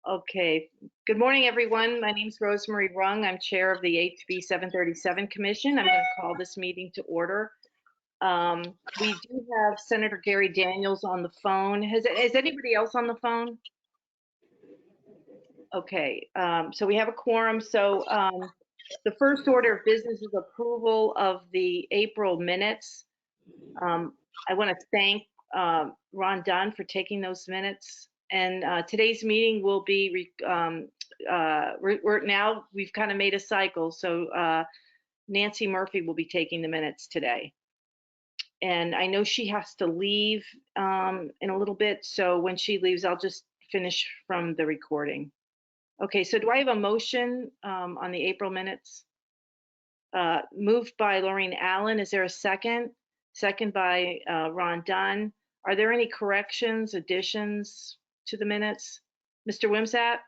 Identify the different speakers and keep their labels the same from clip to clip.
Speaker 1: Okay, good morning, everyone. My name is Rosemary Rung. I'm chair of the HB 737 Commission. I'm going to call this meeting to order. We do have Senator Gary Daniels on the phone. Is anybody else on the phone? Okay, so we have a quorum. So the first order of business is approval of the April minutes. I want to thank Ron Dunn for taking those minutes. And today's meeting will be, we've kind of made a cycle. So Nancy Murphy will be taking the minutes today. And I know she has to leave in a little bit. So when she leaves, I'll just finish from the recording. Okay, so do I have a motion on the April minutes? Moved by Laureen Allen. Is there a second? Second by Ron Dunn. Are there any corrections, additions to the minutes? Mr. Wimsatt?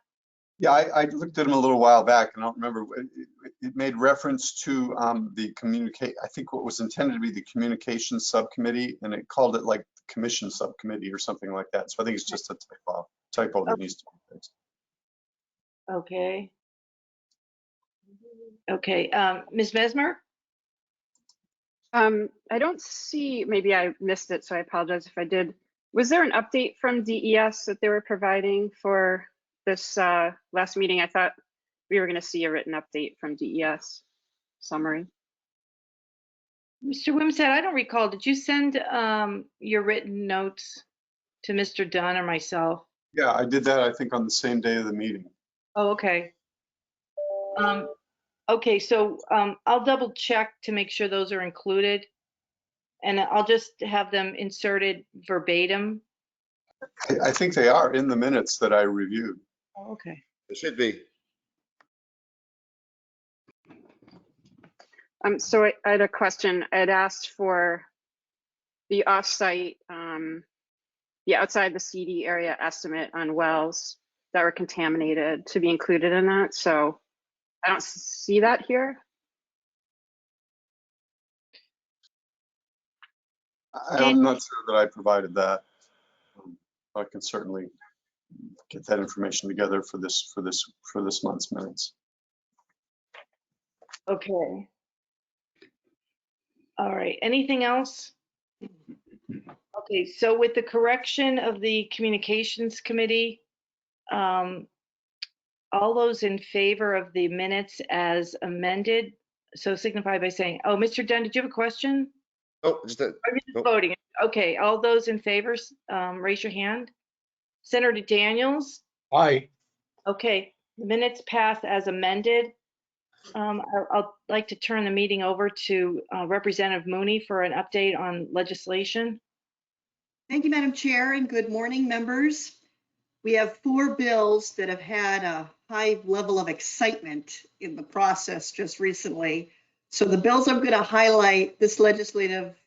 Speaker 2: Yeah, I looked at them a little while back and I don't remember. It made reference to I think what was intended to be the communications subcommittee, and it called it like commission subcommittee or something like that. So I think it's just a typo that needs to be fixed.
Speaker 1: Okay. Okay, Ms. Mesmer?
Speaker 3: I don't see, maybe I missed it, so I apologize if I did. Was there an update from DES that they were providing for this last meeting? I thought we were going to see a written update from DES summary.
Speaker 1: Mr. Wimsatt, I don't recall. Did you send your written notes to Mr. Dunn or myself?
Speaker 2: Yeah, I did that, I think, on the same day of the meeting.
Speaker 1: Oh, okay. Okay, so I'll double check to make sure those are included, and I'll just have them inserted verbatim.
Speaker 2: I think they are in the minutes that I reviewed.
Speaker 1: Oh, okay.
Speaker 4: It should be.
Speaker 3: So I had a question. I had asked for the offsite, outside the CD area estimate on wells that were contaminated to be included in that. So I don't see that here.
Speaker 2: I'm not sure that I provided that. I can certainly get that information together for this month's minutes.
Speaker 1: Okay. All right. Anything else? Okay. So with the correction of the communications committee, all those in favor of the minutes as amended, so signify by saying, oh, Mr. Dunn, did you have a question?
Speaker 4: Oh, just a,
Speaker 1: Nope. Voting. Okay. All those in favor, raise your hand. Senator Daniels?
Speaker 5: Aye.
Speaker 1: Okay. The minutes pass as amended. I'd like to turn the meeting over to Representative Mooney for an update on legislation.
Speaker 6: Thank you, Madam Chair, and good morning, members. We have 4 bills that have had a high level of excitement in the process just recently. So the bills I'm going to highlight this legislative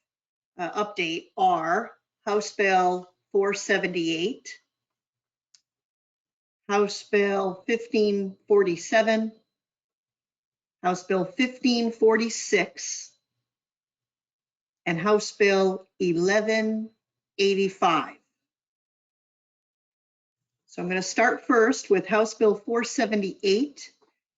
Speaker 6: update are House Bill 478, House Bill 1547, House Bill 1546, and House Bill 1185. So I'm going to start first with House Bill 478.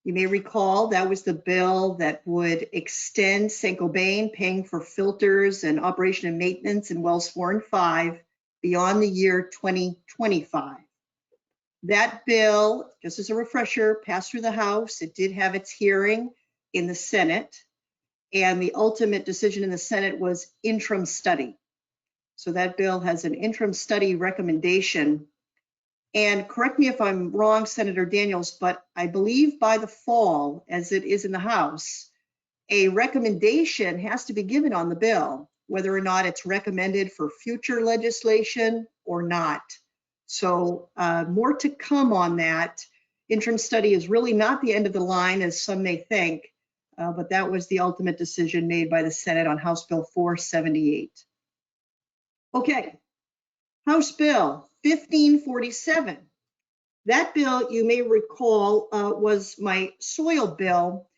Speaker 6: You may recall that was the bill that would extend Saint-Gobain paying for filters and operation and maintenance in wells 4 and 5 beyond the year 2025. That bill, just as a refresher, passed through the House. It did have its hearing in the Senate, and the ultimate decision in the Senate was interim study. So that bill has an interim study recommendation. And correct me if I'm wrong, Senator Daniels, but I believe by the fall, as it is in the House, a recommendation has to be given on the bill, whether or not it's recommended for future legislation or not. So more to come on that. Interim study is really not the end of the line, as some may think, but that was the ultimate decision made by the Senate on House Bill 478. Okay, House Bill 1547. That bill, you may recall, was my soil bill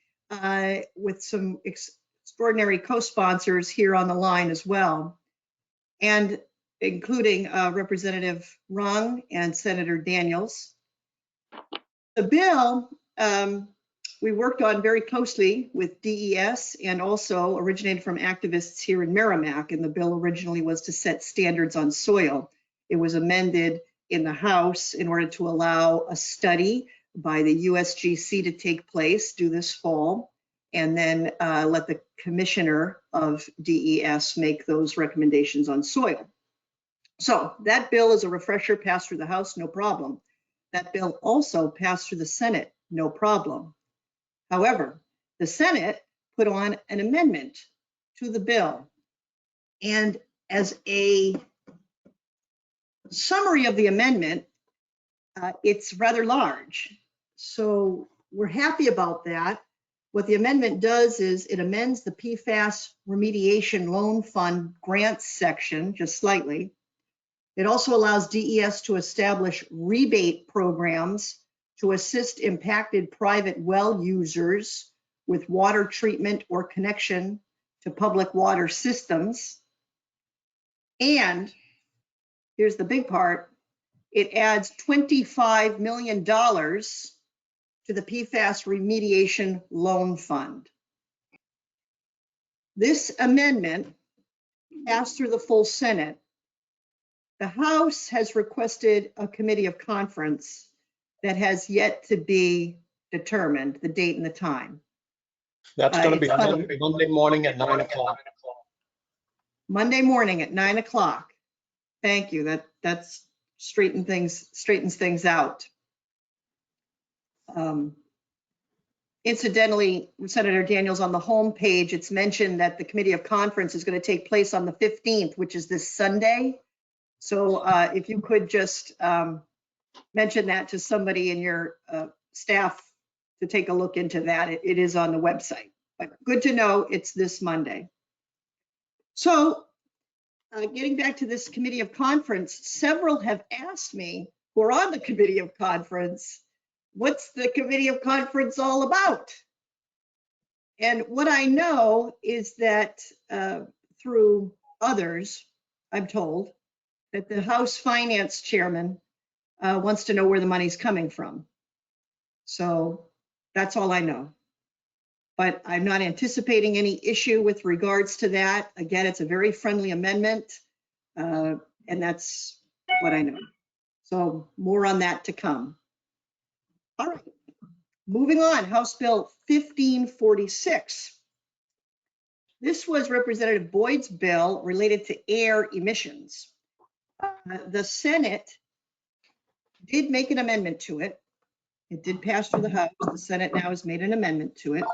Speaker 6: with some extraordinary co-sponsors here on the line as well. And including Representative Rung and Senator Daniels. The bill we worked on very closely with DES and also originated from activists here in Merrimack. And the bill originally was to set standards on soil. It was amended in the House in order to allow a study by the USGC to take place due this fall, and then let the commissioner of DES make those recommendations on soil. So that bill, is a refresher, passed through the House, no problem. That bill also passed through the Senate, no problem. However, the Senate put on an amendment to the bill. And as a summary of the amendment, it's rather large. So we're happy about that. What the amendment does is it amends the PFAS Remediation Loan Fund grants section just slightly. It also allows DES to establish rebate programs to assist impacted private well users with water treatment or connection to public water systems. And here's the big part, it adds $25 million to the PFAS Remediation Loan Fund. This amendment passed through the full Senate. The House has requested a committee of conference that has yet to be determined, the date and the time.
Speaker 4: That's going to be
Speaker 6: it's
Speaker 4: Monday morning at 9 o'clock.
Speaker 6: Monday morning at 9 o'clock. Thank you. That's straightens things out. Incidentally, Senator Daniels, on the home page, it's mentioned that the committee of conference is going to take place on the 15th, which is this Sunday. So if you could just mention that to somebody in your staff to take a look into that. It is on the website, but good to know it's this Monday. So getting back to this committee of conference, several have asked me who are on the committee of conference, what's the committee of conference all about? And what I know is that through others, I'm told, that the House Finance Chairman wants to know where the money's coming from. So that's all I know. But I'm not anticipating any issue with regards to that. Again, it's a very friendly amendment, and that's what I know. So more on that to come. All right, moving on, House Bill 1546. This was Representative Boyd's bill related to air emissions. The Senate did make an amendment to it. It did pass through the House. The Senate now has made an amendment to it,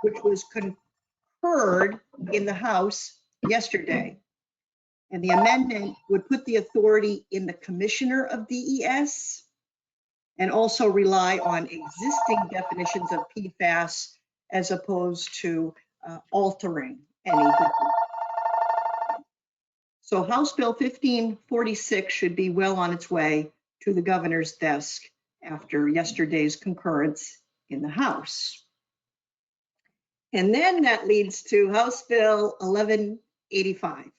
Speaker 6: which was concurred in the House yesterday. And the amendment would put the authority in the commissioner of DES and also rely on existing definitions of PFAS as opposed to altering any. So House Bill 1546 should be well on its way to the governor's desk after yesterday's concurrence in the House. And then that leads to House Bill 1185,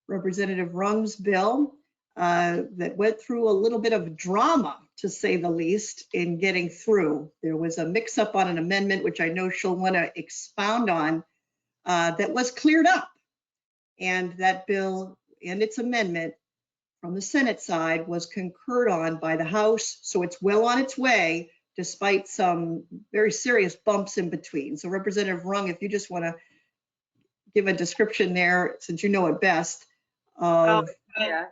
Speaker 6: Representative Rung's bill that went through a little bit of drama, to say the least, in getting through. There was a mix-up on an amendment, which I know she'll want to expound on, that was cleared up. And that bill and its amendment from the Senate side was concurred on by the House. So it's well on its way, despite some very serious bumps in between. So Representative Rung, if you just want to give a description there, since you know it best, of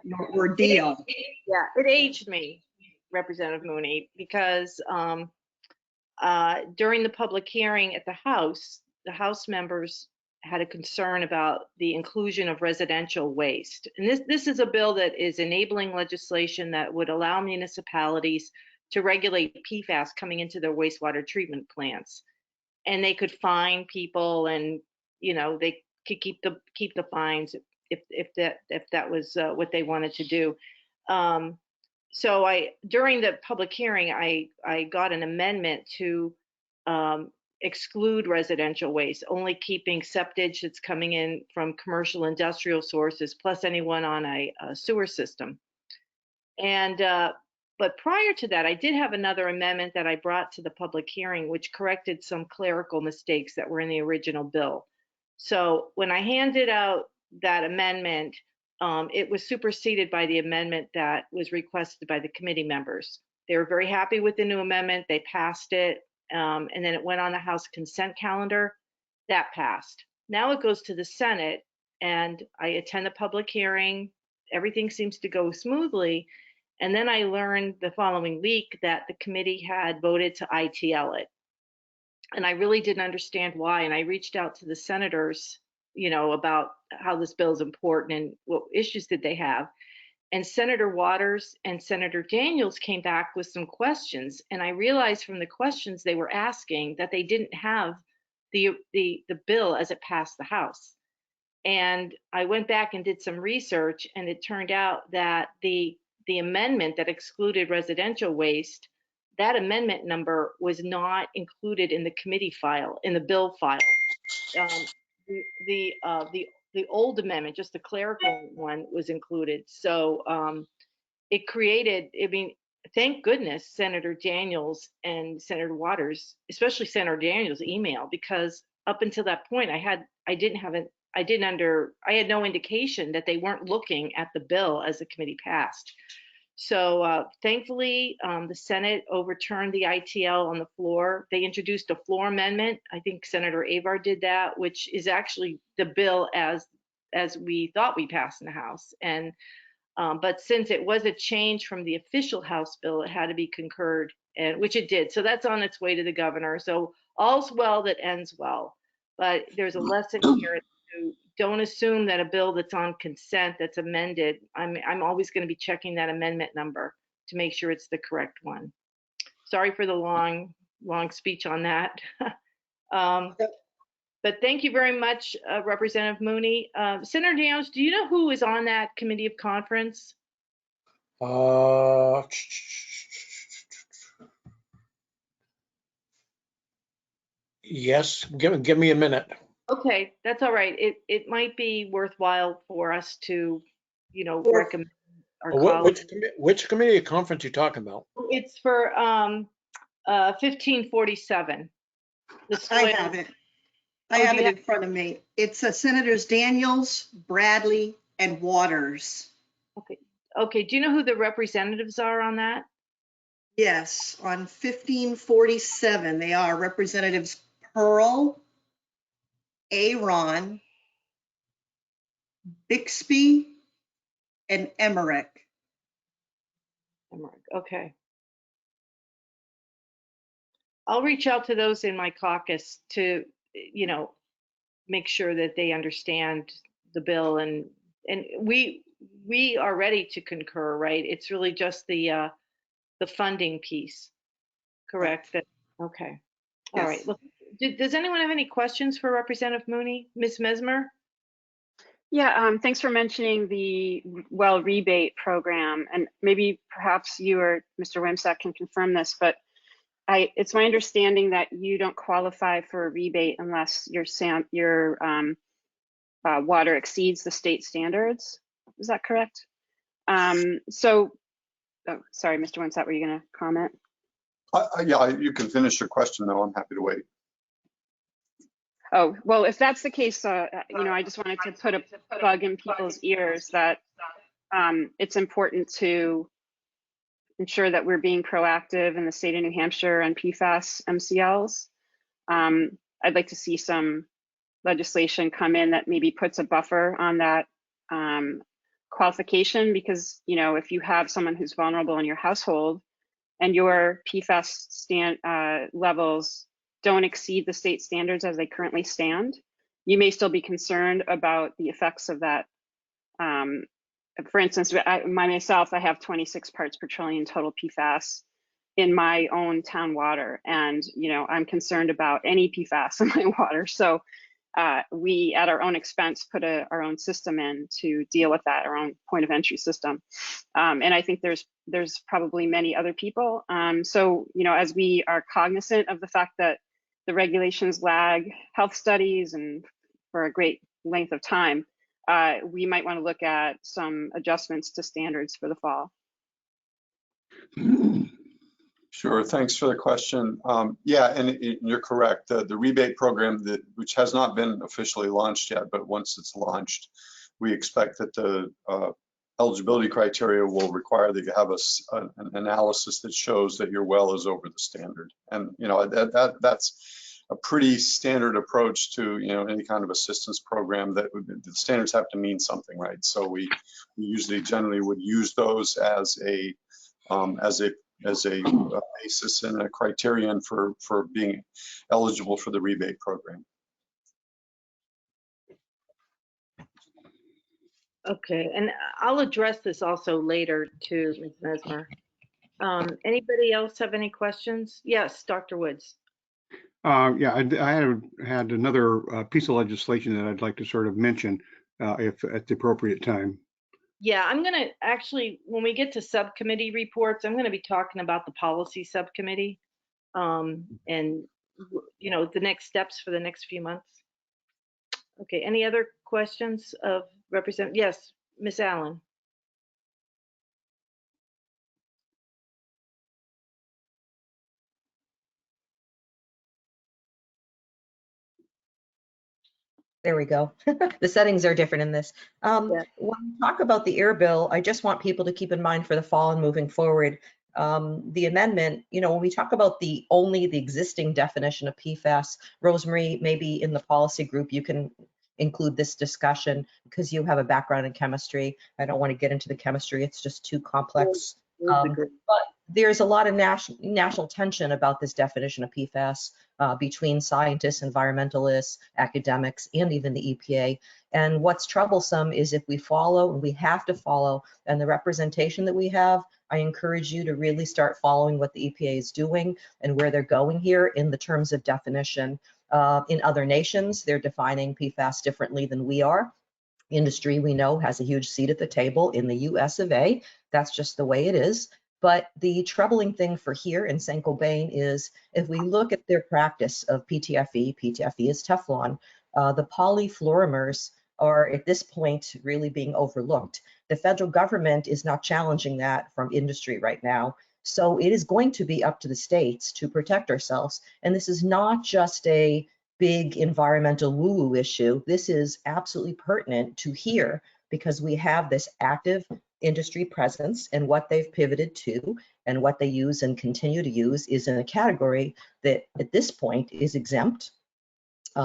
Speaker 6: your ordeal.
Speaker 1: It aged me, Representative Mooney, because during the public hearing at the House members had a concern about the inclusion of residential waste. And this is a bill that is enabling legislation that would allow municipalities to regulate PFAS coming into their wastewater treatment plants. And they could fine people, and they could keep the fines if that was what they wanted to do. So during the public hearing, I got an amendment to exclude residential waste, only keeping septage that's coming in from commercial industrial sources, plus anyone on a sewer system. And but prior to that, I did have another amendment that I brought to the public hearing, which corrected some clerical mistakes that were in the original bill. So when I handed out that amendment, it was superseded by the amendment that was requested by the committee members. They were very happy with the new amendment. They passed it, and then it went on the House consent calendar. That passed. Now it goes to the Senate, and I attend the public hearing. Everything seems to go smoothly. And then I learned the following week that the committee had voted to ITL it. And I really didn't understand why. And I reached out to the senators, about how this bill is important and what issues did they have. And Senator Waters and Senator Daniels came back with some questions. And I realized from the questions they were asking that they didn't have the bill as it passed the House. And I went back and did some research, and it turned out that the amendment that excluded residential waste, that amendment number was not included in the committee file, in the bill file. The old amendment, just the clerical one, was included. So it created, thank goodness Senator Daniels and Senator Waters, especially Senator Daniels' email, because up until that point, I had no indication that they weren't looking at the bill as the committee passed. So thankfully, the Senate overturned the ITL on the floor. They introduced a floor amendment. I think Senator Avar did that, which is actually the bill as we thought we passed in the House. And but since it was a change from the official House bill, it had to be concurred, and which it did. So that's on its way to the governor. So all's well that ends well. But there's a lesson here. Don't assume that a bill that's on consent, that's amended, I'm always going to be checking that amendment number to make sure it's the correct one. Sorry for the long speech on that. But thank you very much, Representative Mooney. Senator Daniels, do you know who is on that committee of conference?
Speaker 4: Yes, give me a minute.
Speaker 1: Okay, that's all right. It might be worthwhile for us to, recommend our colleagues.
Speaker 4: Which committee of conference you talking about?
Speaker 1: It's for 1547.
Speaker 6: I have it. I have it in front of me. It's Senators Daniels, Bradley, and Waters.
Speaker 1: Okay. Do you know who the representatives are on that?
Speaker 6: Yes, on 1547, they are Representatives Pearl, Aaron, Bixby, and Emmerich.
Speaker 1: Okay. I'll reach out to those in my caucus to, make sure that they understand the bill, and we are ready to concur, right? It's really just the funding piece, correct? Okay. All right. Look, does anyone have any questions for Representative Mooney? Ms. Mesmer?
Speaker 3: Yeah, thanks for mentioning the well rebate program, and maybe perhaps you or Mr. Wimsatt can confirm this, but it's my understanding that you don't qualify for a rebate unless your water exceeds the state standards. Is that correct? Sorry, Mr. Wimsatt, were you going to comment?
Speaker 2: Yeah, you can finish your question though. I'm happy to wait.
Speaker 3: Oh, well, if that's the case, I just wanted to put a bug in people's ears that it's important to ensure that we're being proactive in the state of New Hampshire on PFAS MCLs. I'd like to see some legislation come in that maybe puts a buffer on that qualification, because, if you have someone who's vulnerable in your household and your PFAS levels don't exceed the state standards as they currently stand, you may still be concerned about the effects of that. For instance, myself, I have 26 parts per trillion total PFAS in my own town water, and I'm concerned about any PFAS in my water. So we, at our own expense, put our own system in to deal with that, our own point of entry system. And I think there's probably many other people. So as we are cognizant of the fact that the regulations lag health studies and for a great length of time, we might want to look at some adjustments to standards for the fall.
Speaker 2: Sure, thanks for the question. Yeah, and you're correct. The rebate program, which has not been officially launched yet, but once it's launched, we expect that the eligibility criteria will require that you have an analysis that shows that your well is over the standard. And that's a pretty standard approach to any kind of assistance program. That the standards have to mean something, right? So we usually generally would use those as a basis and a criterion for being eligible for the rebate program.
Speaker 1: Okay, and I'll address this also later to Ms. Mesmer. Anybody else have any questions? Yes, Dr. Woods.
Speaker 5: Yeah, I had another piece of legislation that I'd like to sort of mention if at the appropriate time.
Speaker 1: Yeah, I'm going to actually, when we get to subcommittee reports, I'm going to be talking about the policy subcommittee and, the next steps for the next few months. Okay, any other questions of yes, Ms. Allen.
Speaker 7: There we go. The settings are different in this.
Speaker 1: Yeah.
Speaker 7: When we talk about the air bill, I just want people to keep in mind for the fall and moving forward, the amendment, when we talk about only the existing definition of PFAS, Rosemary, maybe in the policy group, you can include this discussion because you have a background in chemistry. I don't want to get into the chemistry. It's just too complex. But there's a lot of national tension about this definition of PFAS between scientists, environmentalists, academics, and even the EPA. And what's troublesome is if we follow, and we have to follow, and the representation that we have, I encourage you to really start following what the EPA is doing and where they're going here in the terms of definition. In other nations, they're defining PFAS differently than we are. Industry, we know, has a huge seat at the table in the US of A. That's just the way it is. But the troubling thing for here in Saint-Gobain is if we look at their practice of PTFE is Teflon, the polyfluorimers are at this point really being overlooked. The federal government is not challenging that from industry right now. So it is going to be up to the states to protect ourselves. And this is not just a big environmental woo-woo issue. This is absolutely pertinent to here because we have this active industry presence, and what they've pivoted to and what they use and continue to use is in a category that at this point is exempt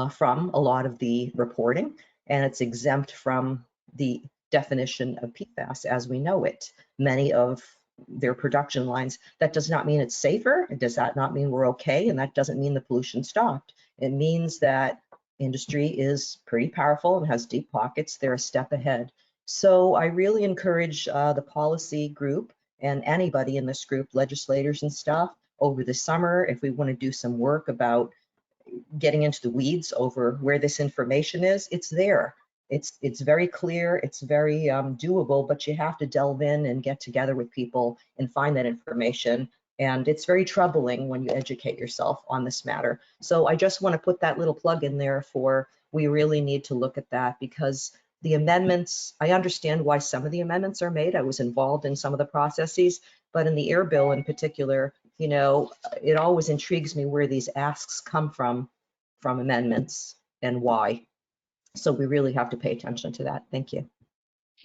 Speaker 7: from a lot of the reporting, and it's exempt from the definition of PFAS as we know it. Many of their production lines, that does not mean it's safer, it does not mean we're okay, and that doesn't mean the pollution stopped. It means that industry is pretty powerful and has deep pockets. They're a step ahead. So I really encourage the policy group and anybody in this group, legislators and stuff, over the summer, if we want to do some work about getting into the weeds over where this information is, it's there. It's very clear, it's very doable, but you have to delve in and get together with people and find that information. And it's very troubling when you educate yourself on this matter. So I just want to put that little plug in there for we really need to look at that because the amendments, I understand why some of the amendments are made. I was involved in some of the processes, but in the air bill in particular, it always intrigues me where these asks come from amendments and why. So we really have to pay attention to that. Thank you.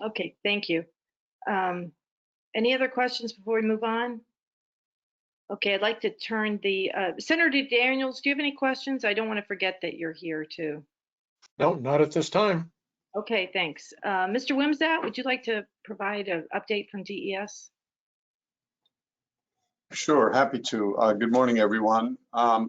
Speaker 1: Okay, thank you. Any other questions before we move on? Okay, I'd like to turn Senator Daniels, do you have any questions? I don't want to forget that you're here too.
Speaker 4: No, not at this time.
Speaker 1: Okay, thanks. Mr. Wimsatt, would you like to provide an update from DES?
Speaker 2: Sure, happy to. Good morning, everyone.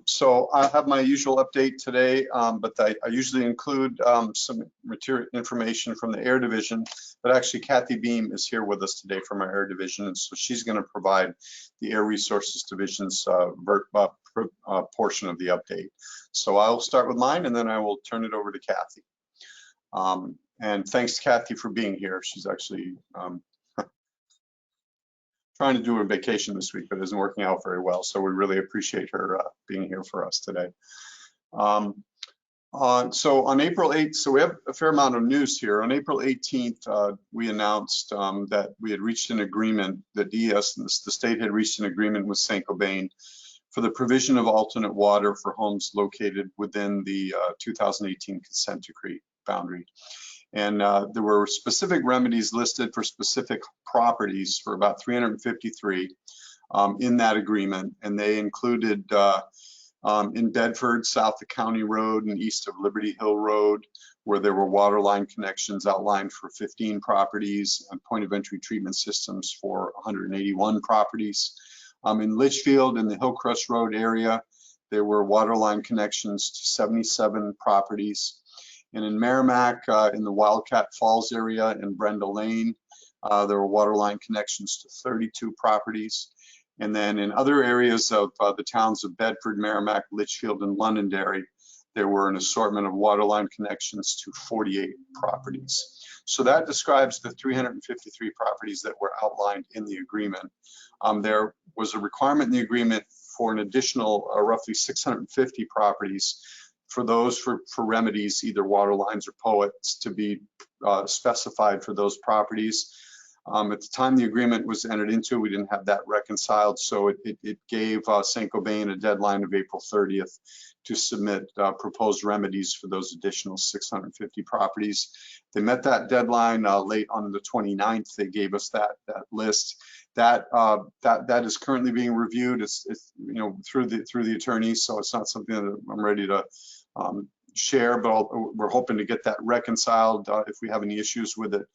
Speaker 2: So I have my usual update today, but I usually include some material information from the Air Division, but actually Kathy Beam is here with us today from our Air Division, and so she's going to provide the Air Resources Division's portion of the update. So I'll start with mine, and then I will turn it over to Kathy. And thanks, Kathy, for being here. She's actually trying to do her vacation this week, but it isn't working out very well. So we really appreciate her being here for us today. So on April 8th, so we have a fair amount of news here. On April 18th, we announced that we had reached an agreement, that DES, the state had reached an agreement with Saint-Gobain for the provision of alternate water for homes located within the 2018 consent decree boundary. And there were specific remedies listed for specific properties for about 353 in that agreement. And they included in Bedford, south of County Road and east of Liberty Hill Road, where there were water line connections outlined for 15 properties and point of entry treatment systems for 181 properties. In Litchfield in the Hillcrest Road area, there were water line connections to 77 properties. And in Merrimack, in the Wildcat Falls area in Brenda Lane, there were water line connections to 32 properties. And then in other areas of the towns of Bedford, Merrimack, Litchfield, and Londonderry, there were an assortment of water line connections to 48 properties. So that describes the 353 properties that were outlined in the agreement. There was a requirement in the agreement for an additional roughly 650 properties for those for remedies, either water lines or POETs, to be specified for those properties. At the time the agreement was entered into, we didn't have that reconciled, so it gave Saint-Gobain a deadline of April 30th to submit proposed remedies for those additional 650 properties. They met that deadline late on the 29th. They gave us that list. That is currently being reviewed. It's through the attorneys, so it's not something that I'm ready to share, but we're hoping to get that reconciled if we have any issues with it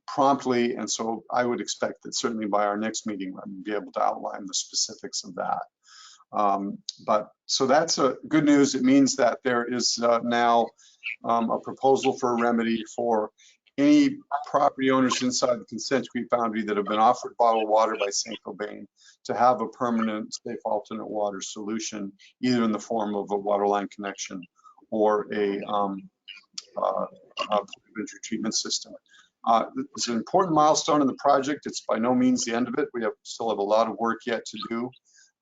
Speaker 2: promptly. And so I would expect that certainly by our next meeting, I'll be able to outline the specifics of that. But so that's good news. It means that there is now a proposal for a remedy for any property owners inside the consent decree boundary that have been offered bottled water by Saint-Gobain to have a permanent safe alternate water solution, either in the form of a water line connection or a treatment system. It's an important milestone in the project. It's by no means the end of it. We still have a lot of work yet to do,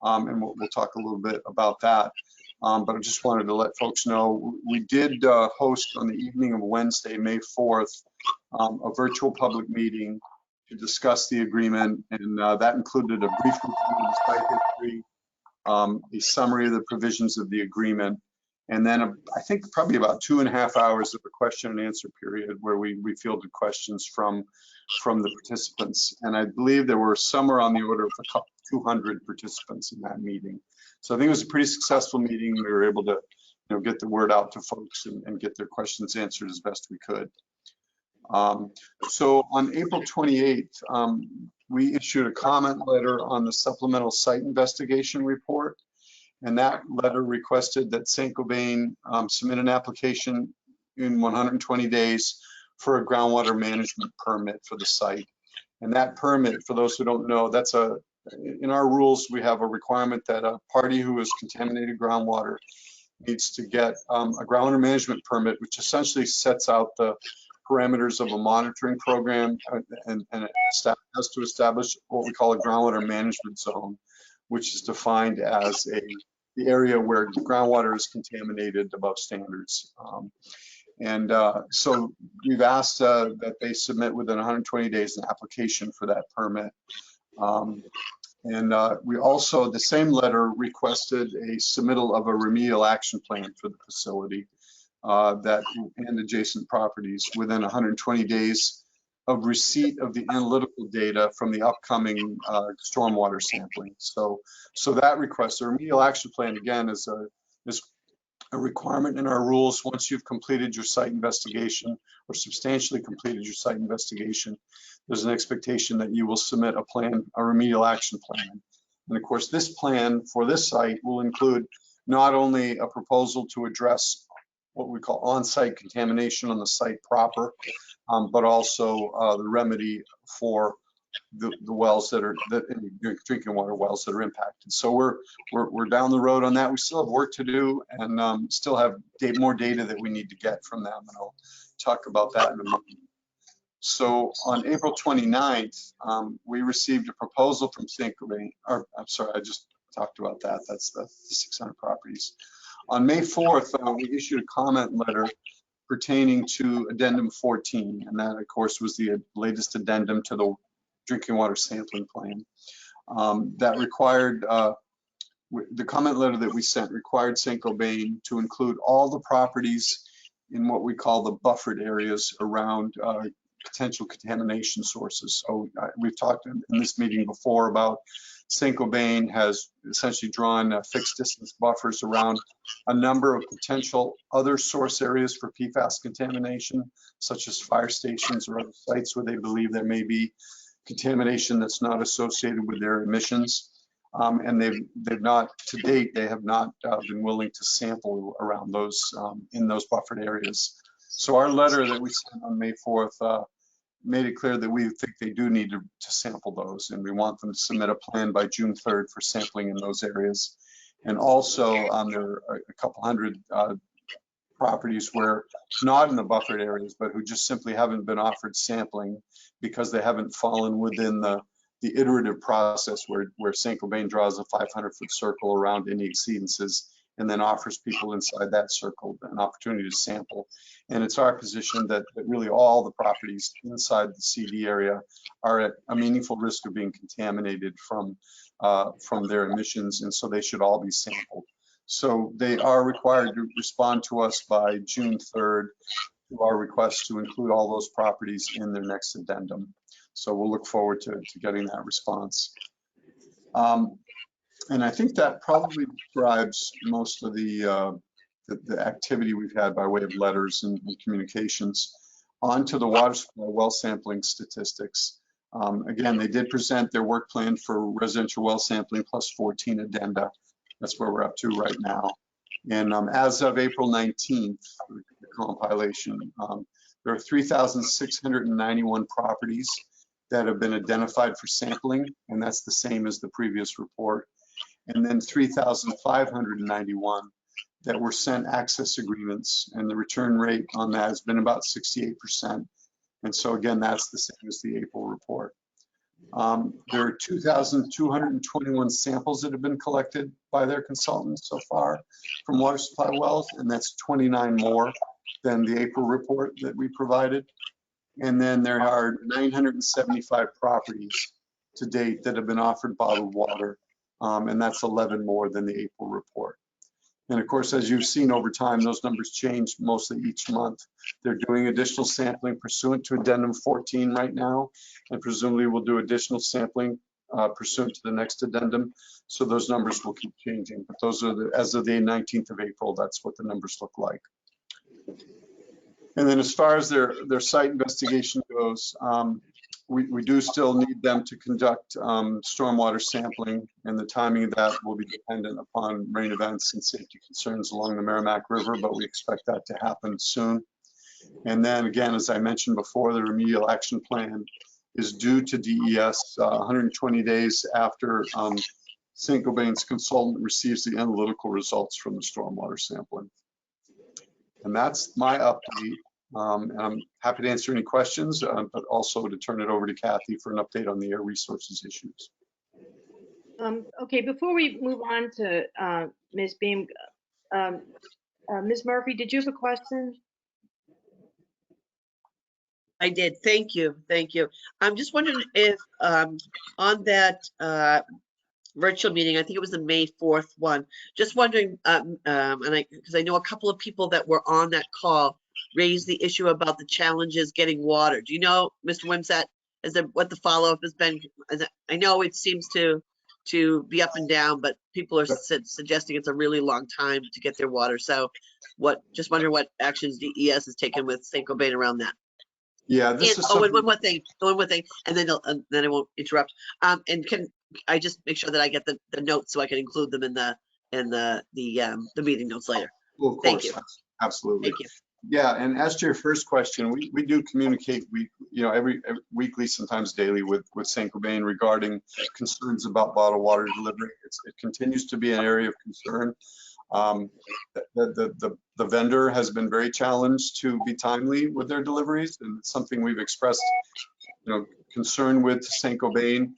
Speaker 2: and we'll talk a little bit about that. But I just wanted to let folks know we did host on the evening of Wednesday, May 4th, a virtual public meeting to discuss the agreement, and that included a brief review of the site history, a summary of the provisions of the agreement, and then I think probably about 2.5 hours of a question and answer period where we fielded questions from the participants. And I believe there were somewhere on the order of 200 participants in that meeting. So I think it was a pretty successful meeting. We were able to get the word out to folks and get their questions answered as best we could. So on April 28th, we issued a comment letter on the supplemental site investigation report. And that letter requested that Saint-Gobain submit an application in 120 days for a groundwater management permit for the site. And that permit, for those who don't know, in our rules, we have a requirement that a party who has contaminated groundwater needs to get a groundwater management permit, which essentially sets out the parameters of a monitoring program and it has to establish what we call a groundwater management zone, which is defined as the area where groundwater is contaminated above standards. So we've asked that they submit within 120 days an application for that permit. We also, the same letter requested a submittal of a remedial action plan for the facility and adjacent properties within 120 days of receipt of the analytical data from the upcoming stormwater sampling. So that request, the remedial action plan, again, is a requirement in our rules. Once you've completed your site investigation or substantially completed your site investigation, there's an expectation that you will submit a remedial action plan. And of course, this plan for this site will include not only a proposal to address what we call on-site contamination on the site proper, but also the remedy for the wells drinking water wells that are impacted. So we're down the road on that. We still have work to do and still have more data that we need to get from them, and I'll talk about that in a moment. So on April 29th, we received a proposal from Saint-Gobain, or I'm sorry, I just talked about that. That's the 600 properties. On May 4th, we issued a comment letter pertaining to Addendum 14, and that, of course, was the latest addendum to the drinking water sampling plan. That required, the comment letter that we sent required Saint-Gobain to include all the properties in what we call the buffered areas around potential contamination sources. So we've talked in this meeting before about Saint-Gobain has essentially drawn fixed distance buffers around a number of potential other source areas for PFAS contamination, such as fire stations or other sites where they believe there may be contamination that's not associated with their emissions. And they've not, to date, they have not been willing to sample around those, in those buffered areas. So our letter that we sent on May 4th made it clear that we think they do need to sample those, and we want them to submit a plan by June 3rd for sampling in those areas. And also, there are a couple hundred properties where not in the buffered areas, but who just simply haven't been offered sampling because they haven't fallen within the iterative process where Saint-Gobain draws a 500-foot circle around any exceedances and then offers people inside that circle an opportunity to sample. And it's our position that really all the properties inside the CD area are at a meaningful risk of being contaminated from their emissions, and so they should all be sampled. So they are required to respond to us by June 3rd to our request to include all those properties in their next addendum. So we'll look forward to getting that response. And I think that probably describes most of the activity we've had by way of letters and communications. On to the water supply well sampling statistics. Again, they did present their work plan for residential well sampling plus 14 addenda. That's where we're up to right now. And as of April 19th, the compilation, there are 3,691 properties that have been identified for sampling, and that's the same as the previous report. And then 3,591 that were sent access agreements, and the return rate on that has been about 68%. And so again, that's the same as the April report. There are 2,221 samples that have been collected by their consultants so far from water supply wells, and that's 29 more than the April report that we provided. And then there are 975 properties to date that have been offered bottled water, and that's 11 more than the April report. And of course, as you've seen over time, those numbers change mostly each month. They're doing additional sampling pursuant to Addendum 14 right now, and presumably we'll do additional sampling pursuant to the next addendum. So those numbers will keep changing, but those are as of the 19th of April, that's what the numbers look like. And then as far as their site investigation goes, we do still need them to conduct stormwater sampling, and the timing of that will be dependent upon rain events and safety concerns along the Merrimack River, but we expect that to happen soon. And then again, as I mentioned before, the remedial action plan is due to DES 120 days after Saint-Gobain's consultant receives the analytical results from the stormwater sampling. And that's my update. And I'm happy to answer any questions, but also to turn it over to Kathy for an update on the air resources issues.
Speaker 1: Okay, before we move on to Ms. Beam, Ms. Murphy, did you have a question?
Speaker 8: I did. Thank you. Thank you. I'm just wondering if on that virtual meeting, I think it was the May 4th one, just wondering, because I know a couple of people that were on that call raised the issue about the challenges getting water. Do you know, Mr. Wimsatt, what the follow-up has been? I know it seems to be up and down, but people are suggesting it's a really long time to get their water. So just wondering what actions DES has taken with Saint-Gobain around that.
Speaker 2: Yeah, this is
Speaker 8: and one more thing, and then I won't interrupt. And can I just make sure that I get the notes so I can include them in the meeting notes later?
Speaker 2: Well, of course.
Speaker 8: Thank you.
Speaker 2: Absolutely.
Speaker 8: Thank you.
Speaker 2: Yeah, and as to your first question, we do communicate every weekly, sometimes daily with Saint-Gobain regarding concerns about bottled water delivery. It continues to be an area of concern. The vendor has been very challenged to be timely with their deliveries, and it's something we've expressed concern with Saint-Gobain.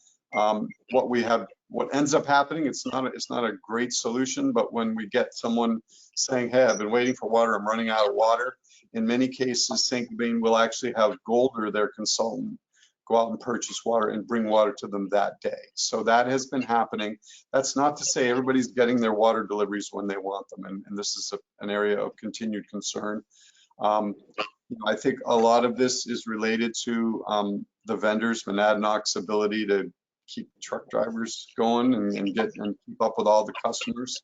Speaker 2: What we have what ends up happening, it's not a great solution, but when we get someone saying, hey, I've been waiting for water, I'm running out of water, in many cases, St. Cobain will actually have Golder, their consultant, go out and purchase water and bring water to them that day. So that has been happening. That's not to say everybody's getting their water deliveries when they want them, and this is an area of continued concern. I think a lot of this is related to the vendors, Monadnock's ability to keep truck drivers going and keep up with all the customers.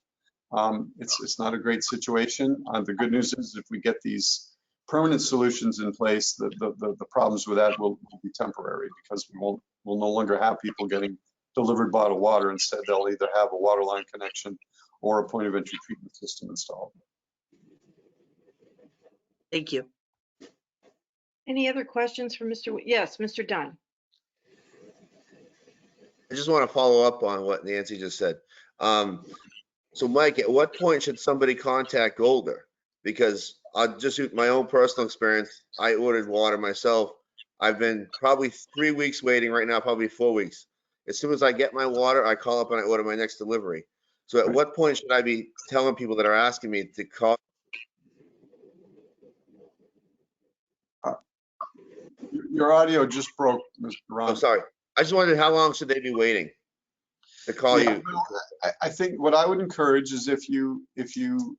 Speaker 2: It's not a great situation. The good news is if we get these permanent solutions in place, the problems with that will be temporary, because we'll no longer have people getting delivered bottled water. Instead, they'll either have a water line connection or a point of entry treatment system installed.
Speaker 8: Thank you.
Speaker 1: Any other questions for Mr. Yes, Mr. Dunn.
Speaker 9: I just want to follow up on what Nancy just said. So Mike, at what point should somebody contact Golder? Because I'll just use my own personal experience. I ordered water myself. I've been probably 3 weeks waiting right now, probably 4 weeks. As soon as I get my water, I call up and I order my next delivery. So at what point should I be telling people that are asking me to call?
Speaker 2: Your audio just broke, Mr. Ron.
Speaker 9: I'm sorry. I just wondered, how long should they be waiting to call you?
Speaker 2: Well, I think what I would encourage is if you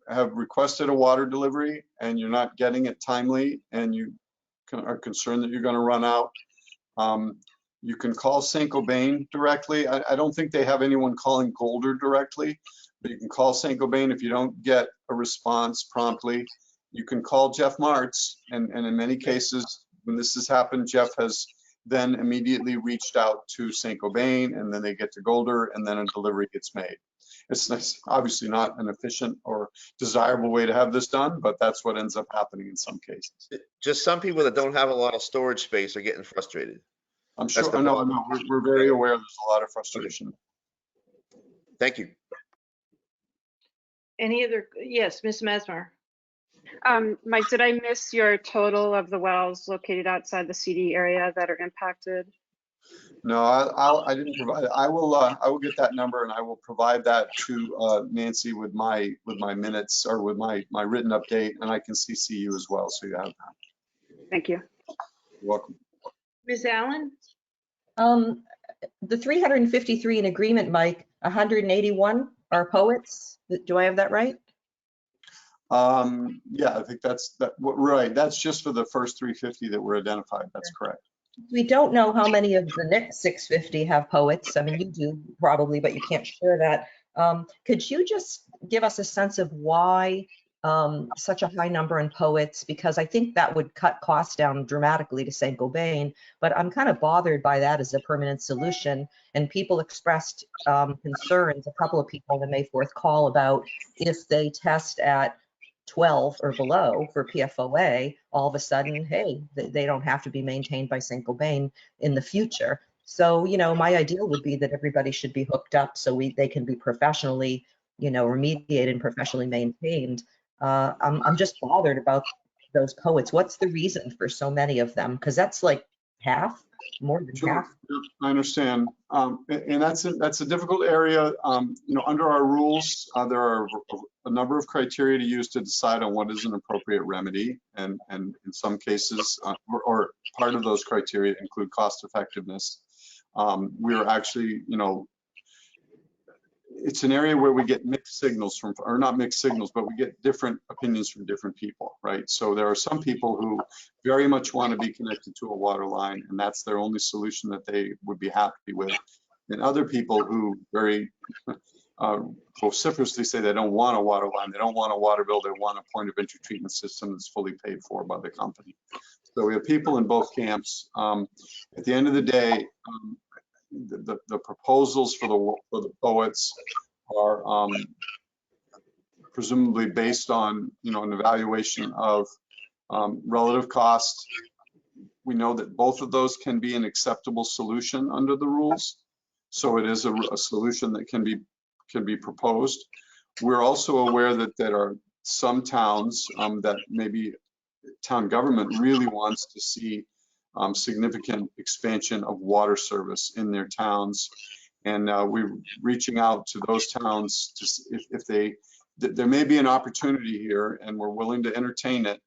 Speaker 2: have requested a water delivery and you're not getting it timely and you are concerned that you're going to run out, you can call St. Cobain directly. I don't think they have anyone calling Golder directly, but you can call St. Cobain. If you don't get a response promptly, you can call Jeff Martz, and in many cases, when this has happened, Jeff has then immediately reached out to St. Cobain, and then they get to Golder, and then a delivery gets made. It's obviously not an efficient or desirable way to have this done, but that's what ends up happening in some cases.
Speaker 9: Just some people that don't have a lot of storage space are getting frustrated.
Speaker 2: I'm sure. No, we're very aware there's a lot of frustration.
Speaker 9: Thank you.
Speaker 1: Any other? Yes, Ms. Mesmer.
Speaker 3: Mike, did I miss your total of the wells located outside the CD area that are impacted?
Speaker 2: No, I didn't provide it. I will get that number and I will provide that to Nancy with my minutes or with my written update, and I can CC you as well, so you have that.
Speaker 3: Thank you.
Speaker 2: You're welcome.
Speaker 1: Ms. Allen?
Speaker 7: The 353 in agreement, Mike, 181 are poets. Do I have that right?
Speaker 2: Yeah, I think that's right. That's just for the first 350 that were identified. That's correct.
Speaker 7: We don't know how many of the next 650 have poets. I mean, you do probably, but you can't share that. Could you just give us a sense of why such a high number in poets? Because I think that would cut costs down dramatically to St. Cobain, but I'm kind of bothered by that as a permanent solution. And people expressed concerns, a couple of people on the May 4th call, about if they test at 12 or below for PFOA, all of a sudden, hey, they don't have to be maintained by St. Cobain in the future. So, my ideal would be that everybody should be hooked up so they can be professionally, remediated and professionally maintained. I'm just bothered about those poets. What's the reason for so many of them? Because that's like half, more than
Speaker 2: Sure.
Speaker 7: half.
Speaker 2: I understand, and that's a difficult area. Under our rules, there are a number of criteria to use to decide on what is an appropriate remedy, and in some cases, or part of those criteria include cost effectiveness. We are actually, it's an area where we get mixed signals from, or not mixed signals, but we get different opinions from different people, right? So there are some people who very much want to be connected to a water line, and that's their only solution that they would be happy with. And other people who very vociferously say they don't want a water line, they don't want a water bill, they want a point of entry treatment system that's fully paid for by the company. So we have people in both camps. At the end of the day, the proposals for the poets are presumably based on an evaluation of relative cost. We know that both of those can be an acceptable solution under the rules, so it is a solution that can be proposed. We're also aware that there are some towns that maybe town government really wants to see significant expansion of water service in their towns. And we're reaching out to those towns to if there may be an opportunity here, and we're willing to entertain it,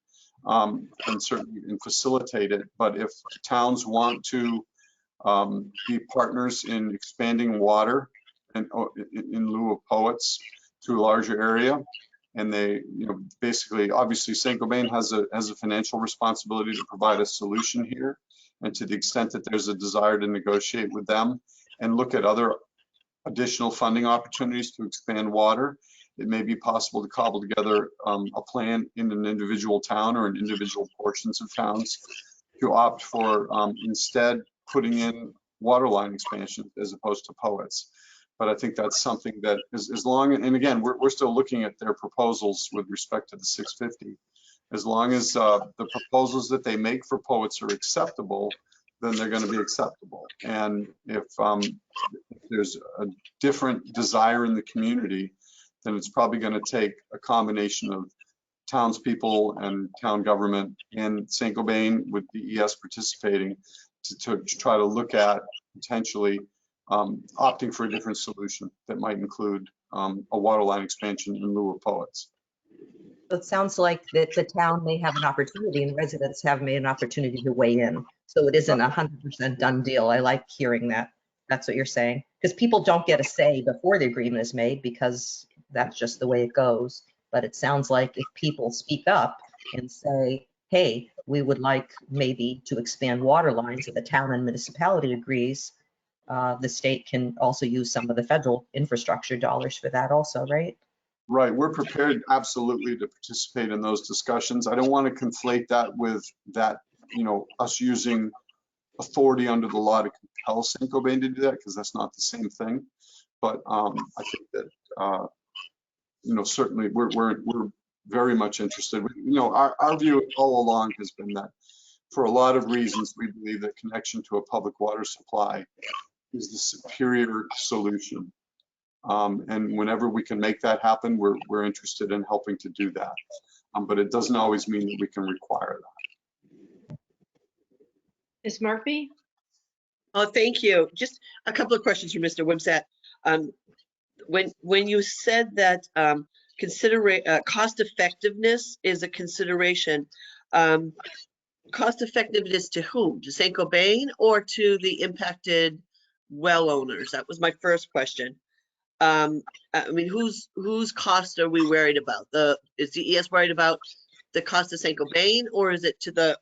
Speaker 2: and certainly and facilitate it. But if towns want to be partners in expanding water and in lieu of poets to a larger area, and they, basically, obviously, Saint-Gobain has a financial responsibility to provide a solution here, and to the extent that there's a desire to negotiate with them and look at other additional funding opportunities to expand water, it may be possible to cobble together a plan in an individual town or in individual portions of towns to opt for instead putting in water line expansion as opposed to poets. But I think that's something that is, as long, and again, we're still looking at their proposals with respect to the 650. As long as the proposals that they make for poets are acceptable, then they're going to be acceptable. And if there's a different desire in the community, then it's probably going to take a combination of townspeople and town government and Saint-Gobain with DES participating to try to look at potentially opting for a different solution that might include a water line expansion in lieu of poets.
Speaker 7: So it sounds like that the town may have an opportunity and residents have made an opportunity to weigh in. So it isn't 100% done deal. I like hearing that. That's what you're saying. Because people don't get a say before the agreement is made because that's just the way it goes. But it sounds like if people speak up and say, hey, we would like maybe to expand water lines, and the town and municipality agrees, the state can also use some of the federal infrastructure dollars for that also, right?
Speaker 2: Right, we're prepared absolutely to participate in those discussions. I don't want to conflate that with that, us using authority under the law to compel Saint-Gobain to do that, because that's not the same thing. But I think that, certainly we're very much interested. Our view all along has been that for a lot of reasons, we believe that connection to a public water supply is the superior solution. And whenever we can make that happen, we're interested in helping to do that. But it doesn't always mean that we can require that.
Speaker 1: Ms. Murphy?
Speaker 8: Oh, thank you. Just a couple of questions for Mr. Wimsatt. When you said that cost effectiveness is a consideration, cost effectiveness to whom? To Saint-Gobain or to the impacted well owners? That was my first question. I mean, whose cost are we worried about? Is DES worried about the cost of Saint-Gobain, or is it to the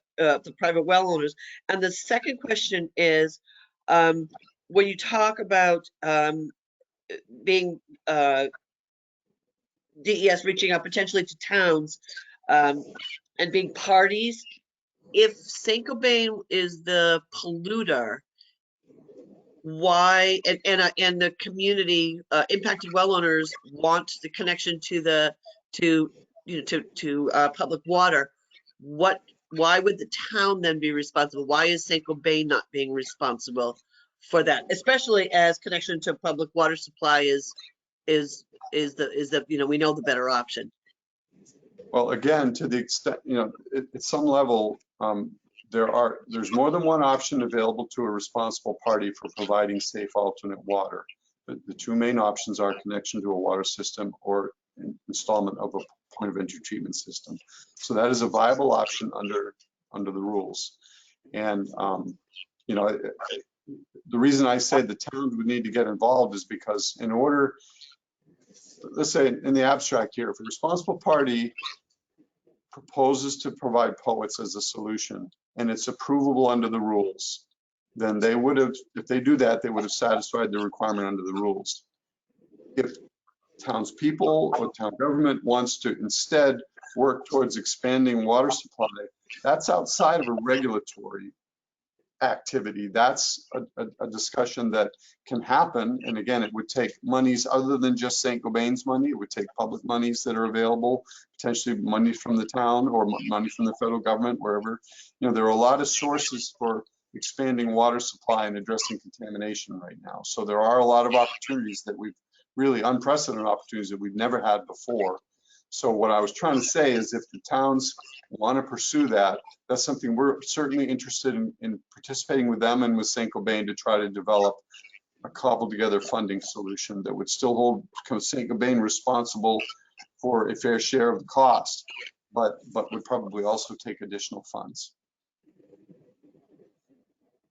Speaker 8: private well owners? And the second question is, when you talk about being DES reaching out potentially to towns and being parties, if Saint-Gobain is the polluter, why, and the community impacted well owners want the connection to public water, why would the town then be responsible? Why is Saint-Gobain not being responsible for that, especially as connection to public water supply is the we know the better option?
Speaker 2: Well, again, to the extent, at some level, there's more than one option available to a responsible party for providing safe alternate water. The two main options are connection to a water system or installment of a point of entry treatment system. So that is a viable option under the rules. And the reason I say the town would need to get involved is because in order, let's say in the abstract here, if a responsible party proposes to provide poets as a solution and it's approvable under the rules, then they would have, if they do that, they would have satisfied the requirement under the rules. If townspeople or town government wants to instead work towards expanding water supply, that's outside of a regulatory activity. That's a discussion that can happen. And again, it would take monies other than just Saint-Gobain's money. It would take public monies that are available, potentially money from the town or money from the federal government, wherever. There are a lot of sources for expanding water supply and addressing contamination right now. So there are a lot of opportunities that we've really unprecedented opportunities that we've never had before. So what I was trying to say is if the towns want to pursue that, that's something we're certainly interested in participating with them and with Saint-Gobain to try to develop a cobbled together funding solution that would still hold St. Cobain responsible for a fair share of the cost, but would probably also take additional funds.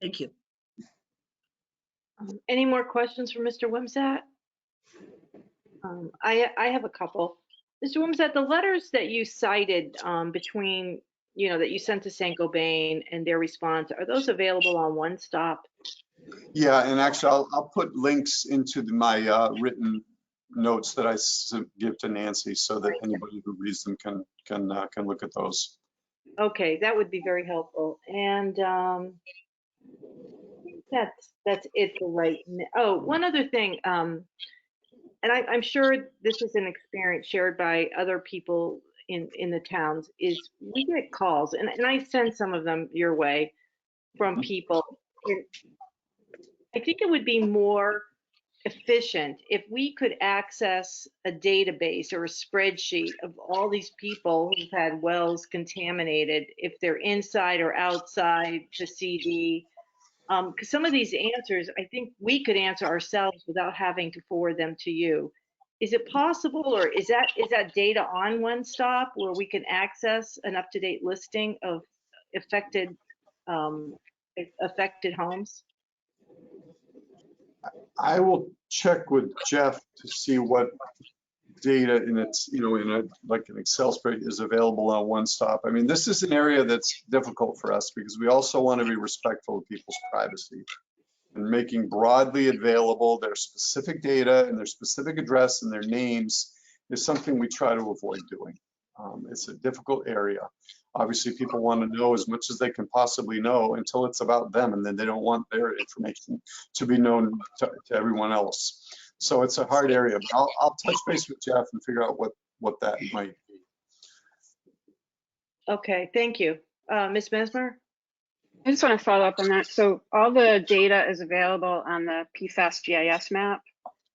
Speaker 8: Thank you.
Speaker 1: Any more questions for Mr. Wimsatt? I have a couple. Mr. Wimsatt, the letters that you cited between, that you sent to St. Cobain and their response, are those available on One Stop?
Speaker 2: Yeah, and actually, I'll put links into my written notes that I give to Nancy, so that anybody who reads them can look at those.
Speaker 1: Okay, that would be very helpful. And that's it for right now. Oh, one other thing, and I'm sure this is an experience shared by other people in the towns, is we get calls, and I send some of them your way from people. I think it would be more efficient if we could access a database or a spreadsheet of all these people who've had wells contaminated, if they're inside or outside the CD. Because some of these answers, I think we could answer ourselves without having to forward them to you. Is it possible, or is that data on One Stop where we can access an up-to-date listing of affected homes?
Speaker 2: I will check with Jeff to see what data in its, like an Excel spreadsheet is available on One Stop. I mean, this is an area that's difficult for us because we also want to be respectful of people's privacy, and making broadly available their specific data and their specific address and their names is something we try to avoid doing. It's a difficult area. Obviously, people want to know as much as they can possibly know until it's about them, and then they don't want their information to be known to everyone else. So it's a hard area, but I'll touch base with Jeff and figure out what that might be.
Speaker 1: Okay, thank you. Ms. Mesmer?
Speaker 3: I just want to follow up on that. So all the data is available on the PFAS GIS map.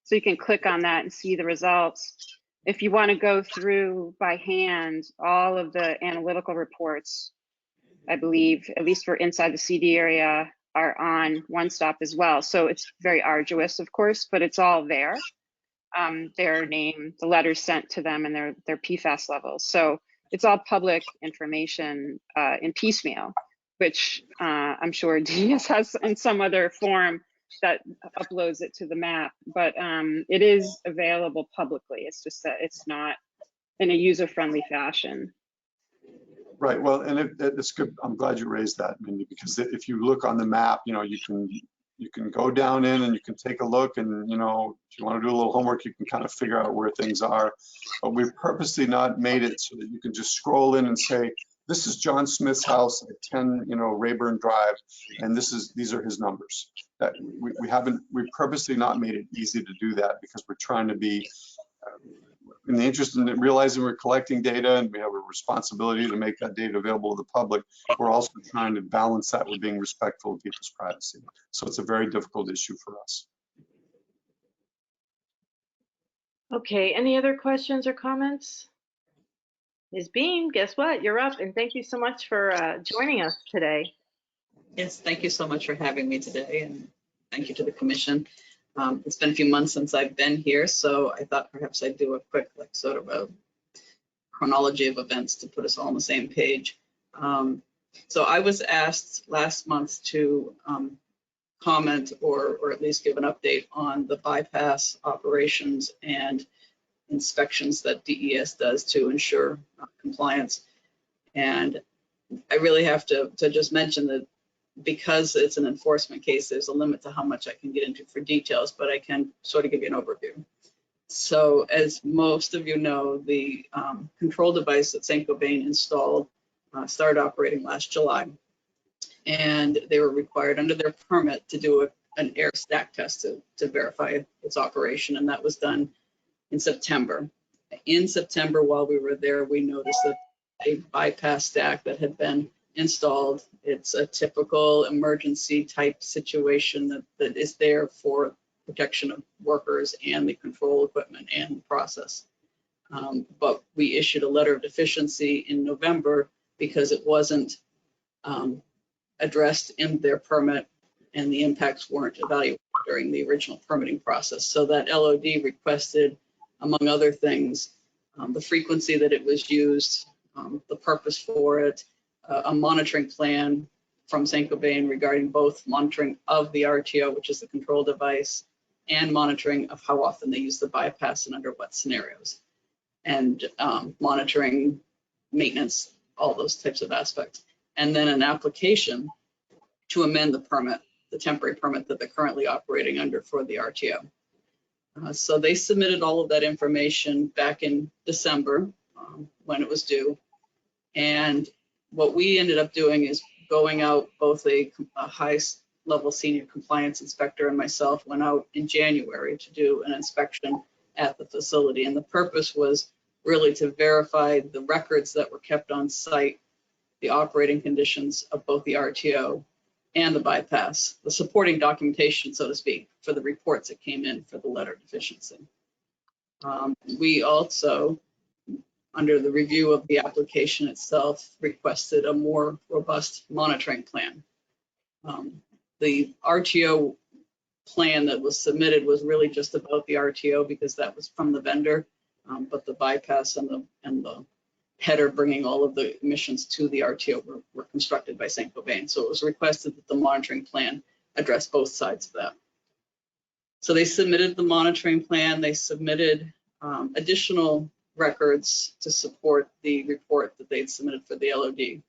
Speaker 3: So you can click on that and see the results. If you want to go through by hand, all of the analytical reports, I believe, at least for inside the CD area, are on One Stop as well. So it's very arduous, of course, but it's all there. Their name, the letters sent to them, and their PFAS levels. So it's all public information in piecemeal, which I'm sure DES has in some other form that uploads it to the map, but it is available publicly. It's just that it's not in a user-friendly fashion.
Speaker 2: Right. Well, and it's good. I'm glad you raised that, Mindy, because if you look on the map, you can go down in and you can take a look, and if you want to do a little homework, you can kind of figure out where things are. But we've purposely not made it so that you can just scroll in and say, this is John Smith's house at 10, Rayburn Drive, and these are his numbers. That we purposely not made it easy to do that, because we're trying to be in the interest in realizing we're collecting data and we have a responsibility to make that data available to the public. We're also trying to balance that with being respectful of people's privacy. So it's a very difficult issue for us.
Speaker 1: Okay, any other questions or comments? Ms. Beam, guess what? You're up, and thank you so much for joining us today.
Speaker 10: Yes, thank you so much for having me today, and thank you to the commission. It's been a few months since I've been here, so I thought perhaps I'd do a quick, sort of a chronology of events to put us all on the same page. So I was asked last month to comment or at least give an update on the bypass operations and inspections that DES does to ensure compliance. And I really have to just mention that because it's an enforcement case, there's a limit to how much I can get into for details, but I can sort of give you an overview. So as most of you know, the control device that St. Cobain installed started operating last July. And they were required under their permit to do an air stack test to verify its operation. And that was done in September. In September, while we were there, we noticed that a bypass stack that had been installed, it's a typical emergency type situation that is there for protection of workers and the control equipment and the process. But we issued a letter of deficiency in November because it wasn't addressed in their permit and the impacts weren't evaluated. during the original permitting process. So that LOD requested, among other things, the frequency that it was used, the purpose for it, a monitoring plan from St. Gobain regarding both monitoring of the RTO, which is the control device, and monitoring of how often they use the bypass and under what scenarios, and monitoring maintenance, all those types of aspects. And then an application to amend the permit, the temporary permit that they're currently operating under for the RTO. So they submitted all of that information back in December when it was due. And what we ended up doing is going out, both a high level senior compliance inspector and myself went out in January to do an inspection at the facility. And the purpose was really to verify the records that were kept on site, the operating conditions of both the RTO and the bypass, the supporting documentation, so to speak, for the reports that came in for the letter deficiency. We also, under the review of the application itself, requested a more robust monitoring plan. The RTO plan that was submitted was really just about the RTO because that was from the vendor, but the bypass and the header bringing all of the emissions to the RTO were constructed by St. Gobain. So it was requested that the monitoring plan address both sides of that. So they submitted the monitoring plan. They submitted additional records to support the report that they'd submitted for the LOD,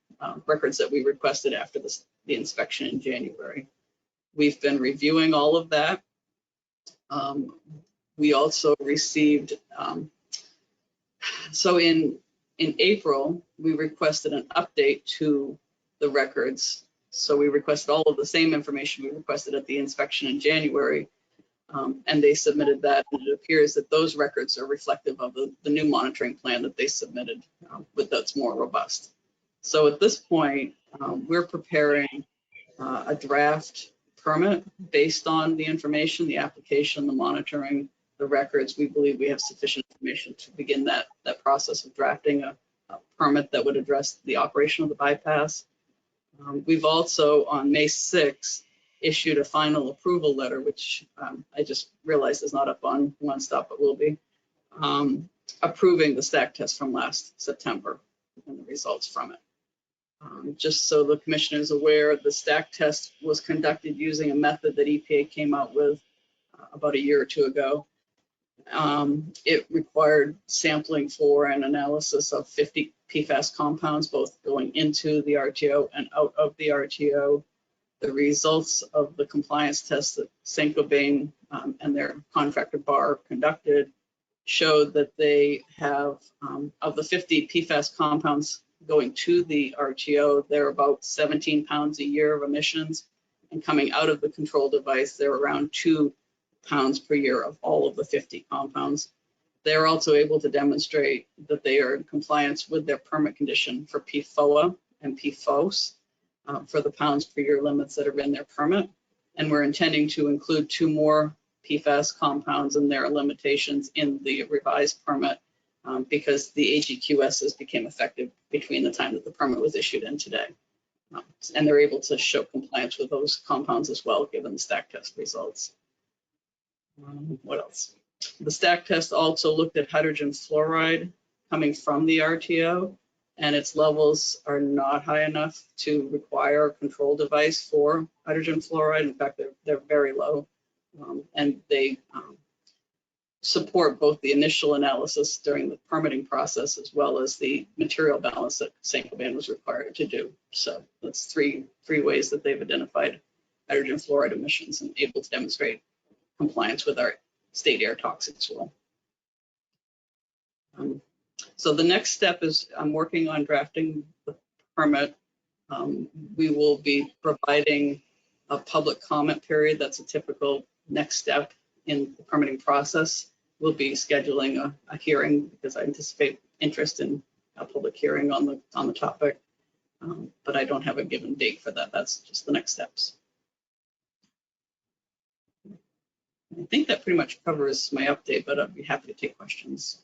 Speaker 10: records that we requested after the inspection in January. We've been reviewing all of that. We also received, so in April, we requested an update to the records. So we requested all of the same information we requested at the inspection in January, and they submitted that. And it appears that those records are reflective of the new monitoring plan that they submitted, but that's more robust. So at this point, we're preparing a draft permit based on the information, the application, the monitoring, the records. We believe we have sufficient information to begin that process of drafting a permit that would address the operation of the bypass. We've also, on May 6th, issued a final approval letter, which I just realized is not up on One Stop, but will be, approving the stack test from last September and the results from it. Just so the commissioner is aware, the stack test was conducted using a method that EPA came out with about a year or two ago. It required sampling for an analysis of 50 PFAS compounds, both going into the RTO and out of the RTO. The results of the compliance test that St. Gobain and their contractor BAR conducted showed that they have, of the 50 PFAS compounds going to the RTO, they're about 17 pounds a year of emissions, and coming out of the control device, they're around 2 pounds per year of all of the 50 compounds. They're also able to demonstrate that they are in compliance with their permit condition for PFOA and PFOS for the pounds per year limits that are in their permit. And we're intending to include 2 more PFAS compounds and their limitations in the revised permit because the AGQSs became effective between the time that the permit was issued and today. And they're able to show compliance with those compounds as well, given the stack test results. What else? The stack test also looked at hydrogen fluoride coming from the RTO, and its levels are not high enough to require a control device for hydrogen fluoride. In fact, they're very low, and they support both the initial analysis during the permitting process as well as the material balance that St. Gobain was required to do. So that's three ways that they've identified hydrogen fluoride emissions and able to demonstrate compliance with our state air toxics rule. So the next step is I'm working on drafting the permit. We will be providing a public comment period. That's a typical next step in the permitting process. We'll be scheduling a hearing because I anticipate interest in a public hearing on the topic, but I don't have a given date for that. That's just the next steps. I think that pretty much covers my update, but I'd be happy to take questions.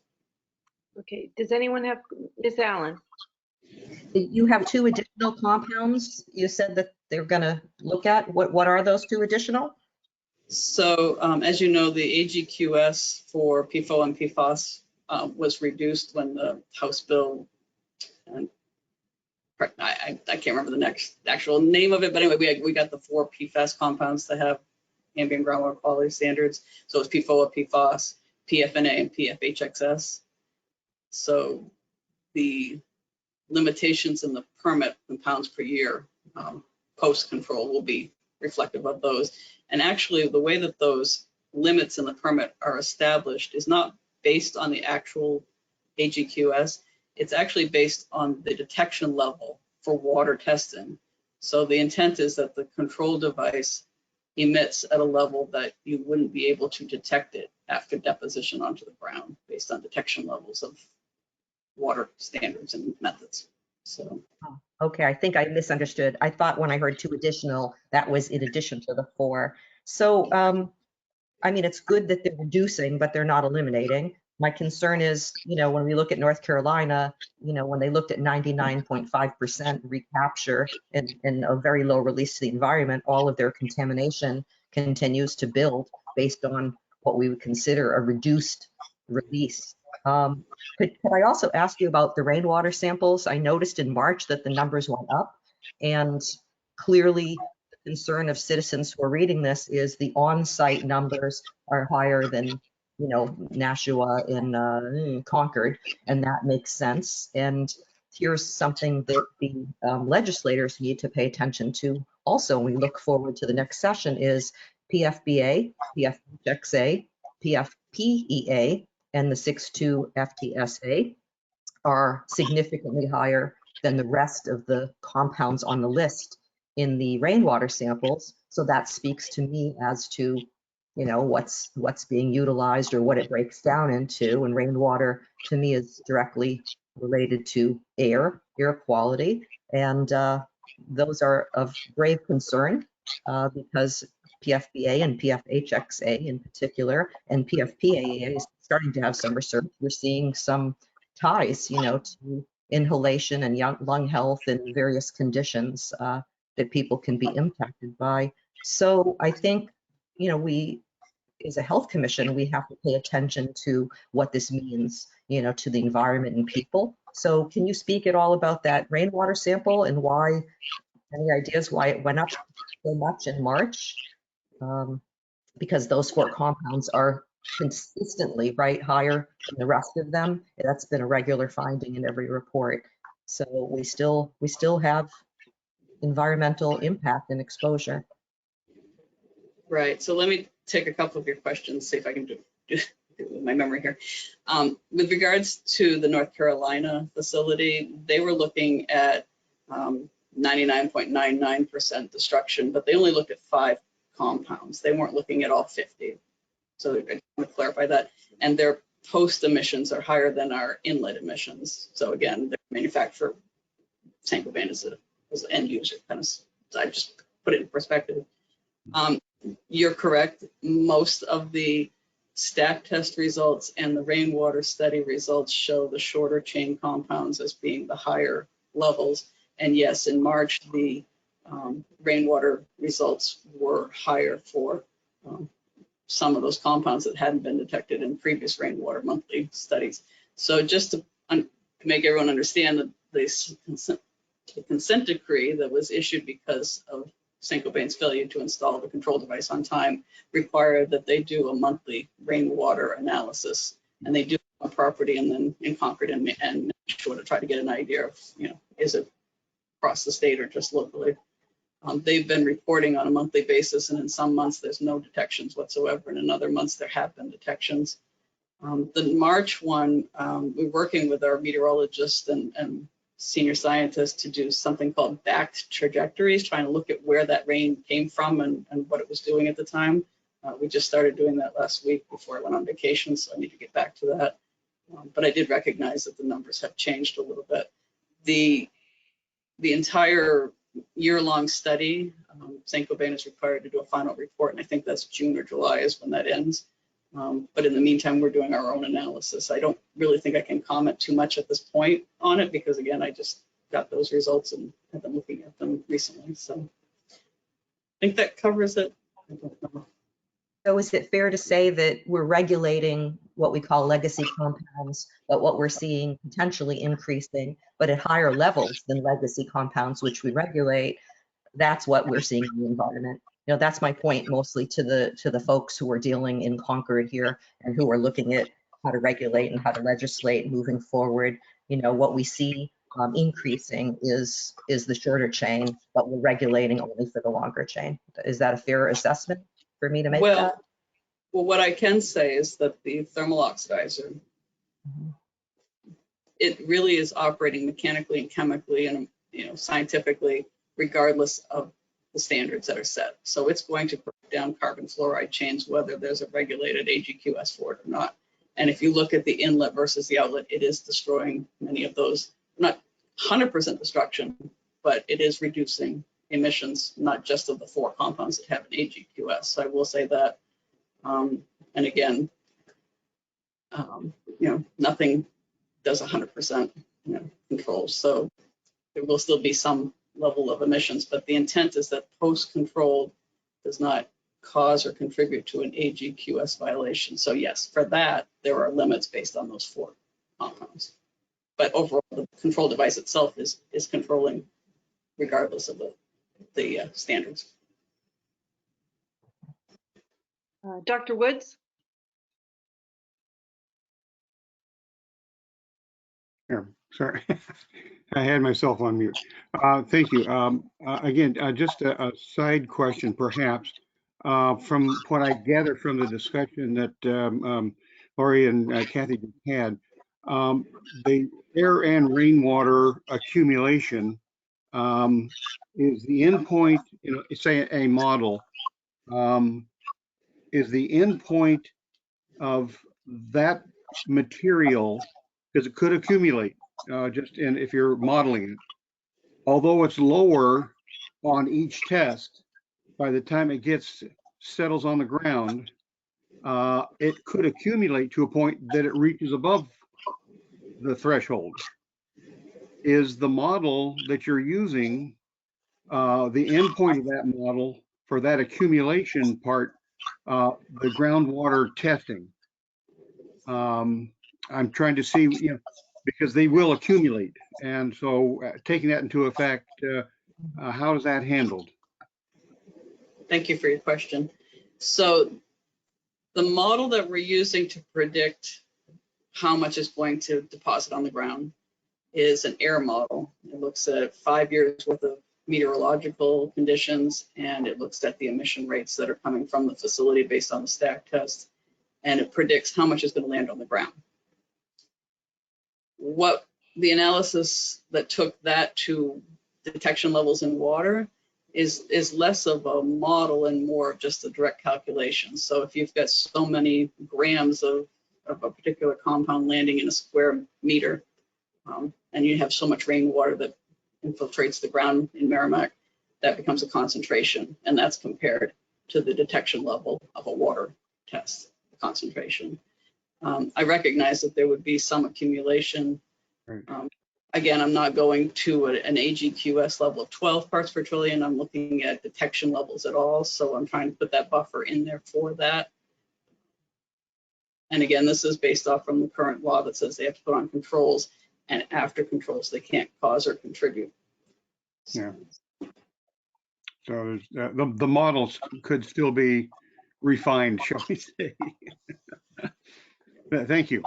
Speaker 1: Okay, does anyone have, Ms. Allen?
Speaker 7: You have 2 additional compounds you said that they're going to look at. What are those 2 additional?
Speaker 10: So as you know, the AGQS for PFOA and PFOS was reduced when the House bill, and I can't remember the actual name of it, but anyway, we got the 4 PFAS compounds that have ambient groundwater quality standards. So it's PFOA, PFOS, PFNA, and PFHXS. So the limitations in the permit in pounds per year post-control will be reflective of those. And actually, the way that those limits in the permit are established is not based on the actual AGQS. It's actually based on the detection level for water testing. So the intent is that the control device emits at a level that you wouldn't be able to detect it after deposition onto the ground based on detection levels of water standards and methods. So.
Speaker 7: Okay, I think I misunderstood. I thought when I heard 2 additional, that was in addition to the 4. So, I mean, it's good that they're reducing, but they're not eliminating. My concern is, when we look at North Carolina, when they looked at 99.5% recapture and a very low release to the environment, all of their contamination continues to build based on what we would consider a reduced release. Could I also ask you about the rainwater samples? I noticed in March that the numbers went up, and clearly the concern of citizens who are reading this is the on-site numbers are higher than, Nashua and Concord, and that makes sense. And here's something that the legislators need to pay attention to also when we look forward to the next session is PFBA, PFHXA, PFPEA, and the 6.2 FTSA are significantly higher than the rest of the compounds on the list in the rainwater samples. So that speaks to me as to, what's being utilized or what it breaks down into. And rainwater to me is directly related to air quality. And those are of grave concern because PFBA and PFHXA in particular, and PFPAA is starting to have some research. We're seeing some ties, to inhalation and lung health and various conditions that people can be impacted by. So I think, we, as a health commission, we have to pay attention to what this means, to the environment and people. So can you speak at all about that rainwater sample and why, any ideas why it went up so much in March? Because those 4 compounds are consistently higher than the rest of them. That's been a regular finding in every report. So we still have environmental impact and exposure.
Speaker 10: Right. So let me take a couple of your questions, see if I can do with my memory here. With regards to the North Carolina facility, they were looking at 99.99% destruction, but they only looked at 5 compounds. They weren't looking at all 50. So I want to clarify that. And their post emissions are higher than our inlet emissions. So again, the manufacturer, Saint-Gobain as an end user, so I just put it in perspective. You're correct. Most of the stack test results and the rainwater study results show the shorter chain compounds as being the higher levels. And yes, in March, the rainwater results were higher for some of those compounds that hadn't been detected in previous rainwater monthly studies. So just to make everyone understand that the consent decree that was issued because of Saint-Gobain's failure to install the control device on time required that they do a monthly rainwater analysis, and they do it on property and then in Concord and Nashua to try to get an idea of, is it across the state or just locally. They've been reporting on a monthly basis, and in some months there's no detections whatsoever, and in other months there have been detections. The March one, we're working with our meteorologists and senior scientists to do something called backed trajectories, trying to look at where that rain came from and what it was doing at the time. We just started doing that last week before I went on vacation, so I need to get back to that. But I did recognize that the numbers have changed a little bit. The entire year-long study, Saint-Gobain is required to do a final report, and I think that's June or July is when that ends. But in the meantime, we're doing our own analysis. I don't really think I can comment too much at this point on it because, again, I just got those results and have been looking at them recently. So I think that covers it. I don't know.
Speaker 7: So is it fair to say that we're regulating what we call legacy compounds, but what we're seeing potentially increasing, but at higher levels than legacy compounds, which we regulate, that's what we're seeing in the environment? You know, that's my point mostly to the folks who are dealing in Concord here and who are looking at how to regulate and how to legislate moving forward. You know, what we see increasing is the shorter chain, but we're regulating only for the longer chain. Is that a fair assessment for me to make that?
Speaker 10: Well, what I can say is that the thermal oxidizer, it really is operating mechanically and chemically and, you know, scientifically, regardless of the standards that are set. So it's going to break down carbon fluoride chains, whether there's a regulated AGQS for it or not. And if you look at the inlet versus the outlet, it is destroying many of those, not 100% destruction, but it is reducing emissions, not just of the 4 compounds that have an AGQS. So I will say that. And again, you know, nothing does 100%, you know, control. So there will still be some level of emissions, but the intent is that post-control does not cause or contribute to an AGQS violation. So yes, for that, there are limits based on those 4 compounds. But overall, the control device itself is controlling regardless of the standards.
Speaker 1: Dr. Woods?
Speaker 5: Here, sorry. I had myself on mute. Thank you. Again, just a side question, perhaps. From what I gather from the discussion that Lori and Kathy just had, the air and rainwater accumulation is the endpoint, you know, say a model, is the endpoint of that material, because it could accumulate just in if you're modeling it. Although it's lower on each test, by the time it settles on the ground, it could accumulate to a point that it reaches above the threshold. Is the model that you're using the endpoint of that model for that accumulation part, the groundwater testing? I'm trying to see, you know, because they will accumulate. And so taking that into effect, how is that handled?
Speaker 10: Thank you for your question. So the model that we're using to predict how much is going to deposit on the ground is an air model. It looks at 5 years worth of meteorological conditions, and it looks at the emission rates that are coming from the facility based on the stack test, and it predicts how much is going to land on the ground. What the analysis that took that to detection levels in water is less of a model and more of just a direct calculation. So if you've got so many grams of a particular compound landing in a square meter, and you have so much rainwater that infiltrates the ground in Merrimack, that becomes a concentration, and that's compared to the detection level of a water test concentration. I recognize that there would be some accumulation. Again, I'm not going to an AGQS level of 12 parts per trillion. I'm looking at detection levels at all. So I'm trying to put that buffer in there for that. And again, this is based off from the current law that says they have to put on controls, and after controls, they can't cause or contribute.
Speaker 5: Yeah. So the models could still be refined, shall we say. Thank you.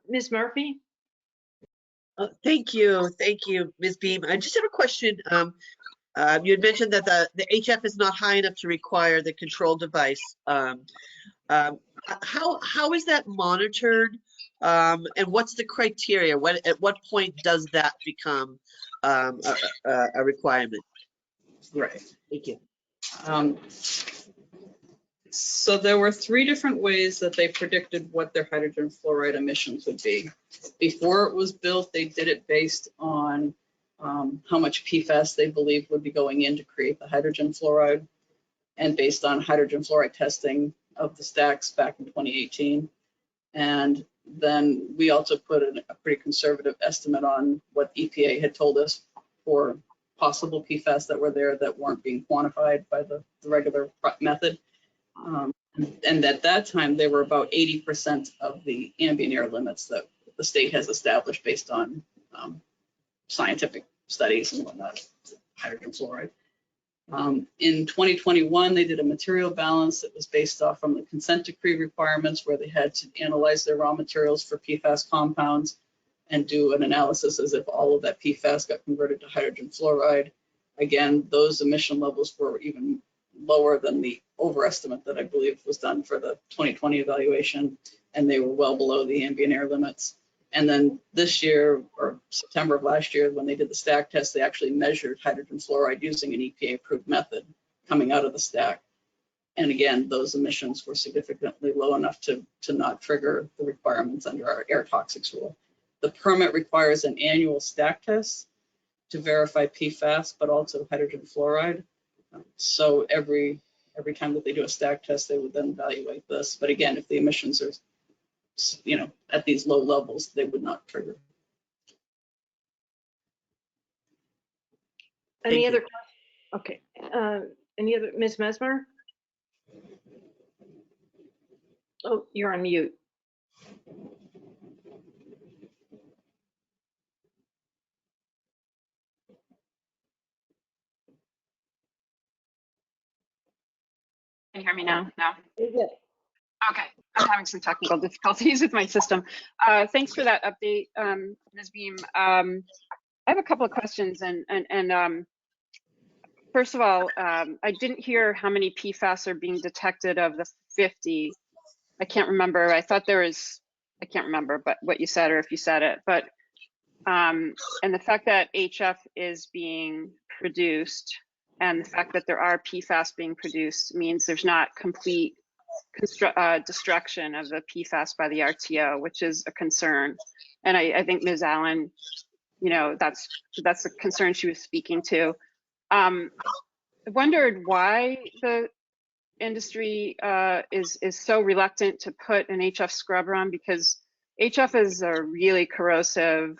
Speaker 1: Ms. Murphy?
Speaker 8: Thank you, Ms. Beam. I just have a question. You had mentioned that the HF is not high enough to require the control device. How is that monitored? And what's the criteria? At what point does that become a requirement?
Speaker 10: Right.
Speaker 8: Thank you.
Speaker 10: So there were 3 different ways that they predicted what their hydrogen fluoride emissions would be. Before it was built, they did it based on how much PFAS they believed would be going in to create the hydrogen fluoride, and based on hydrogen fluoride testing of the stacks back in 2018. And then we also put a pretty conservative estimate on what EPA had told us for possible PFAS that were there that weren't being quantified by the regular method. And at that time, they were about 80% of the ambient air limits that the state has established based on scientific studies and whatnot, hydrogen fluoride. In 2021, they did a material balance that was based off from the consent decree requirements, where they had to analyze their raw materials for PFAS compounds and do an analysis as if all of that PFAS got converted to hydrogen fluoride. Again, those emission levels were even lower than the overestimate that I believe was done for the 2020 evaluation, and they were well below the ambient air limits. And then this year, or September of last year, when they did the stack test, they actually measured hydrogen fluoride using an EPA-approved method coming out of the stack. And again, those emissions were significantly low enough to not trigger the requirements under our air toxics rule. The permit requires an annual stack test to verify PFAS, but also hydrogen fluoride. So every time that they do a stack test, they would then evaluate this. But again, if the emissions are, at these low levels, they would not trigger.
Speaker 1: Any other? Okay. Any other, Ms. Mesmer? Oh, you're on mute.
Speaker 3: Can you hear me now? No.
Speaker 1: Yeah.
Speaker 3: Okay, I'm having some technical difficulties with my system. Thanks for that update, Ms. Beam. I have a couple of questions, and first of all, I didn't hear how many PFAS are being detected of the 50. I can't remember. I thought there was, I can't remember, but what you said or if you said it. But and the fact that HF is being produced and the fact that there are PFAS being produced means there's not complete destruction of the PFAS by the RTO, which is a concern. And I think Ms. Allen, that's the concern she was speaking to. I wondered why the industry is so reluctant to put an HF scrubber on, because HF is a really corrosive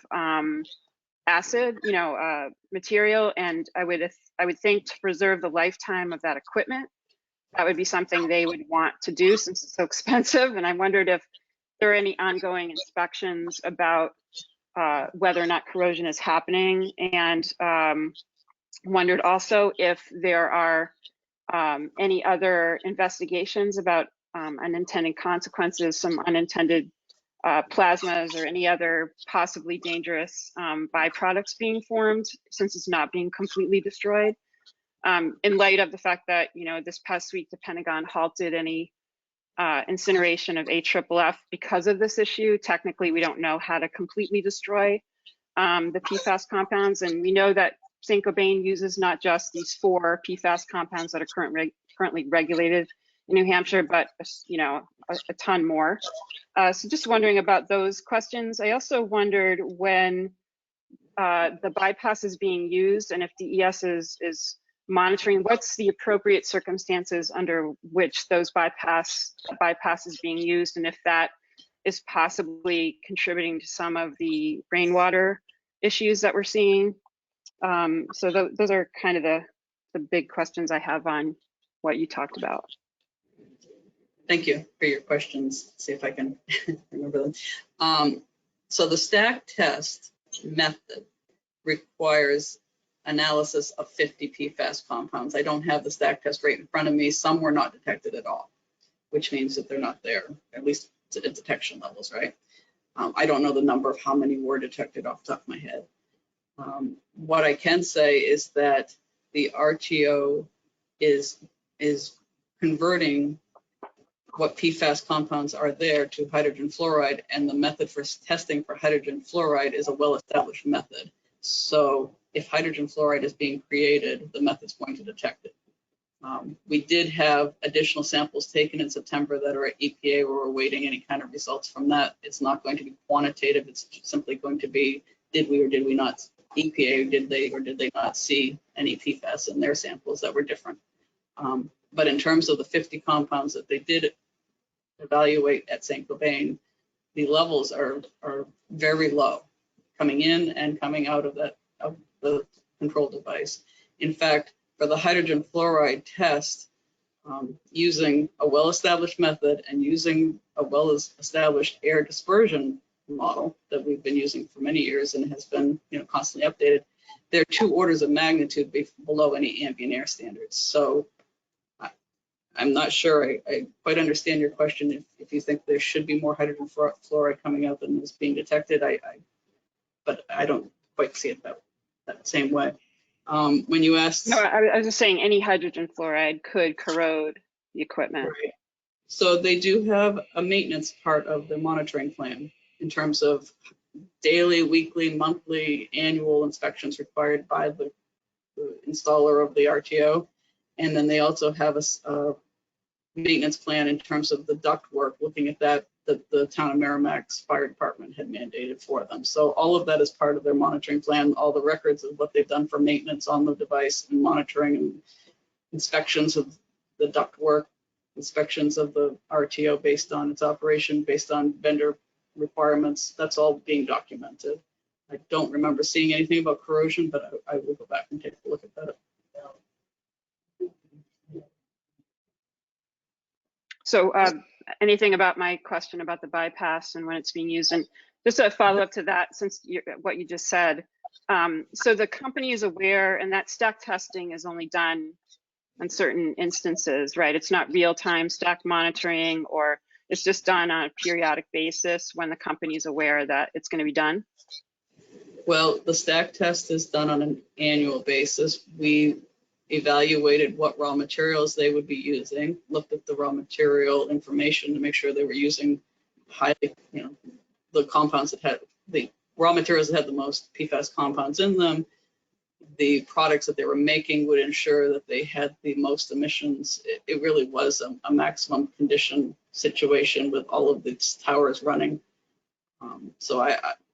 Speaker 3: acid, material, and I would think to preserve the lifetime of that equipment, that would be something they would want to do since it's so expensive. And I wondered if there are any ongoing inspections about whether or not corrosion is happening, and wondered also if there are any other investigations about unintended consequences, some unintended plasmas or any other possibly dangerous byproducts being formed since it's not being completely destroyed. In light of the fact that, this past week, the Pentagon halted any incineration of AFFF because of this issue. Technically, we don't know how to completely destroy the PFAS compounds. And we know that Saint-Gobain uses not just these 4 PFAS compounds that are currently regulated in New Hampshire, but, a ton more. So just wondering about those questions. I also wondered when the bypass is being used and if DES is monitoring, what's the appropriate circumstances under which those bypass is being used, and if that is possibly contributing to some of the rainwater issues that we're seeing. So those are kind of the big questions I have on what you talked about.
Speaker 10: Thank you for your questions. See if I can remember them. So the stack test method requires analysis of 50 PFAS compounds. I don't have the stack test right in front of me. Some were not detected at all, which means that they're not there, at least at detection levels, right? I don't know the number of how many were detected off the top of my head. What I can say is that the RTO is converting what PFAS compounds are there to hydrogen fluoride, and the method for testing for hydrogen fluoride is a well-established method. So if hydrogen fluoride is being created, the method's going to detect it. We did have additional samples taken in September that are at EPA. We're awaiting any kind of results from that. It's not going to be quantitative. It's simply going to be, did we or did we not, EPA, did they or did they not see any PFAS in their samples that were different. But in terms of the 50 compounds that they did evaluate at Saint-Gobain, the levels are very low coming in and coming out of the control device. In fact, for the hydrogen fluoride test, using a well-established method and using a well-established air dispersion model that we've been using for many years and has been, constantly updated, they're 2 orders of magnitude below any ambient air standards. So I'm not sure I quite understand your question. If you think there should be more hydrogen fluoride coming out than is being detected, but I don't quite see it that same way. When you asked,
Speaker 3: No, I was just saying any hydrogen fluoride could corrode the equipment.
Speaker 10: right. So they do have a maintenance part of their monitoring plan in terms of daily, weekly, monthly, annual inspections required by the installer of the RTO. And then they also have a maintenance plan in terms of the duct work, looking at that the town of Merrimack's fire department had mandated for them. So all of that is part of their monitoring plan, all the records of what they've done for maintenance on the device and monitoring and inspections of the duct work, inspections of the RTO based on its operation, based on vendor requirements. That's all being documented. I don't remember seeing anything about corrosion, but I will go back and take a look at that.
Speaker 3: So anything about my question about the bypass and when it's being used? And just a follow up to that, since what you just said. So the company is aware, and that stack testing is only done in certain instances, right? It's not real time stack monitoring, or it's just done on a periodic basis when the company is aware that it's going to be done?
Speaker 10: Well, the stack test is done on an annual basis. We evaluated what raw materials they would be using, looked at the raw material information to make sure they were using highly, the compounds that had the raw materials that had the most PFAS compounds in them. The products that they were making would ensure that they had the most emissions. It really was a maximum condition situation with all of these towers running. So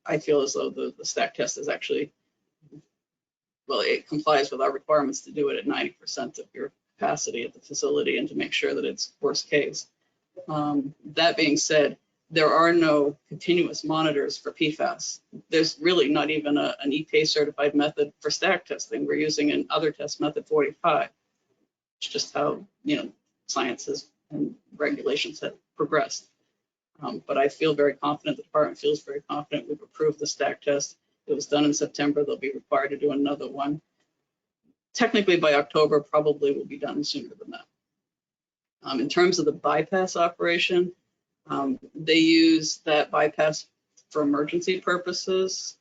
Speaker 10: I feel as though the stack test is actually, well, it complies with our requirements to do it at 90% of your capacity at the facility and to make sure that it's worst case. That being said, there are no continuous monitors for PFAS. There's really not even an EPA certified method for stack testing. We're using an other test method 45. It's just how, sciences and regulations have progressed. But I feel very confident, the department feels very confident. We've approved the stack test. It was done in September. They'll be required to do another one. Technically by October, probably will be done sooner than that. In terms of the bypass operation, they use that bypass for emergency purposes.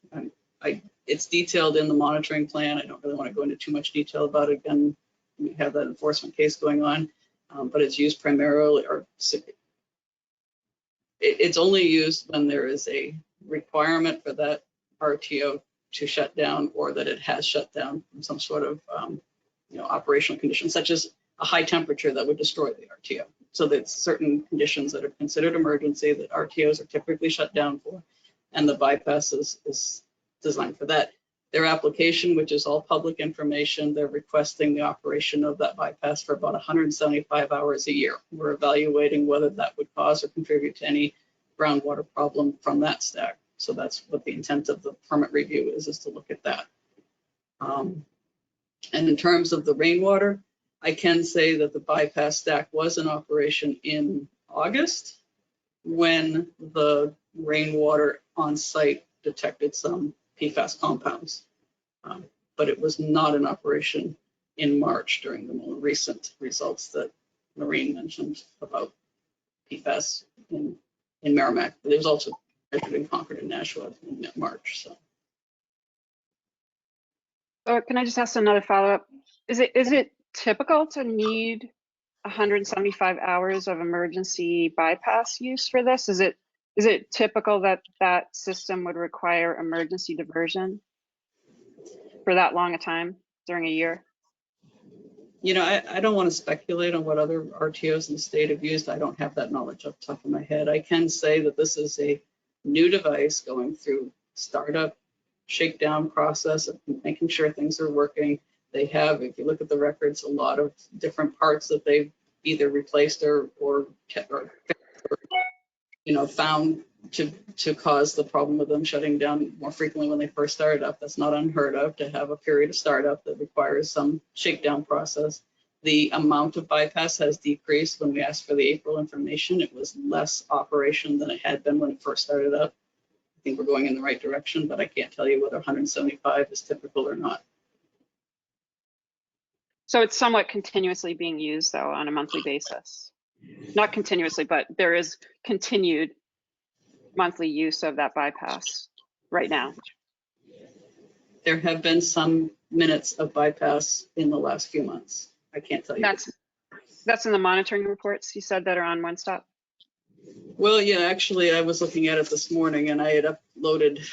Speaker 10: It's detailed in the monitoring plan. I don't really want to go into too much detail about it. Again, we have that enforcement case going on, but it's used primarily, or it's only used when there is a requirement for that RTO to shut down, or that it has shut down from some sort of operational condition, such as a high temperature that would destroy the RTO. So there's certain conditions that are considered emergency that RTOs are typically shut down for, and the bypass is designed for that. Their application, which is all public information, they're requesting the operation of that bypass for about 175 hours a year. We're evaluating whether that would cause or contribute to any groundwater problem from that stack. So that's what the intent of the permit review is to look at that. And in terms of the rainwater, I can say that the bypass stack was in operation in August when the rainwater on site detected some PFAS compounds, but it was not in operation in March during the more recent results that Maureen mentioned about PFAS in Merrimack. But it was also measured in Concord and Nashua in March.
Speaker 3: So can I just ask another follow-up? Is it typical to need 175 hours of emergency bypass use for this? Is it typical that that system would require emergency diversion for that long a time during a year?
Speaker 10: I don't want to speculate on what other RTOs in the state have used. I don't have that knowledge off the top of my head. I can say that this is a new device going through startup, shakedown process of making sure things are working. They have, if you look at the records, a lot of different parts that they've either replaced or found to to cause the problem with them shutting down more frequently when they first started up. That's not unheard of, to have a period of startup that requires some shakedown process. The amount of bypass has decreased. When we asked for the April information, it was less operation than it had been when it first started up. I think we're going in the right direction, but I can't tell you whether 175 is typical or not.
Speaker 3: So it's somewhat continuously being used though on a monthly basis. Not continuously, but there is continued monthly use of that bypass right now.
Speaker 10: There have been some minutes of bypass in the last few months. I can't tell you.
Speaker 3: That's in the monitoring reports you said that are on One Stop.
Speaker 10: Well, yeah, actually, I was looking at it this morning and I had uploaded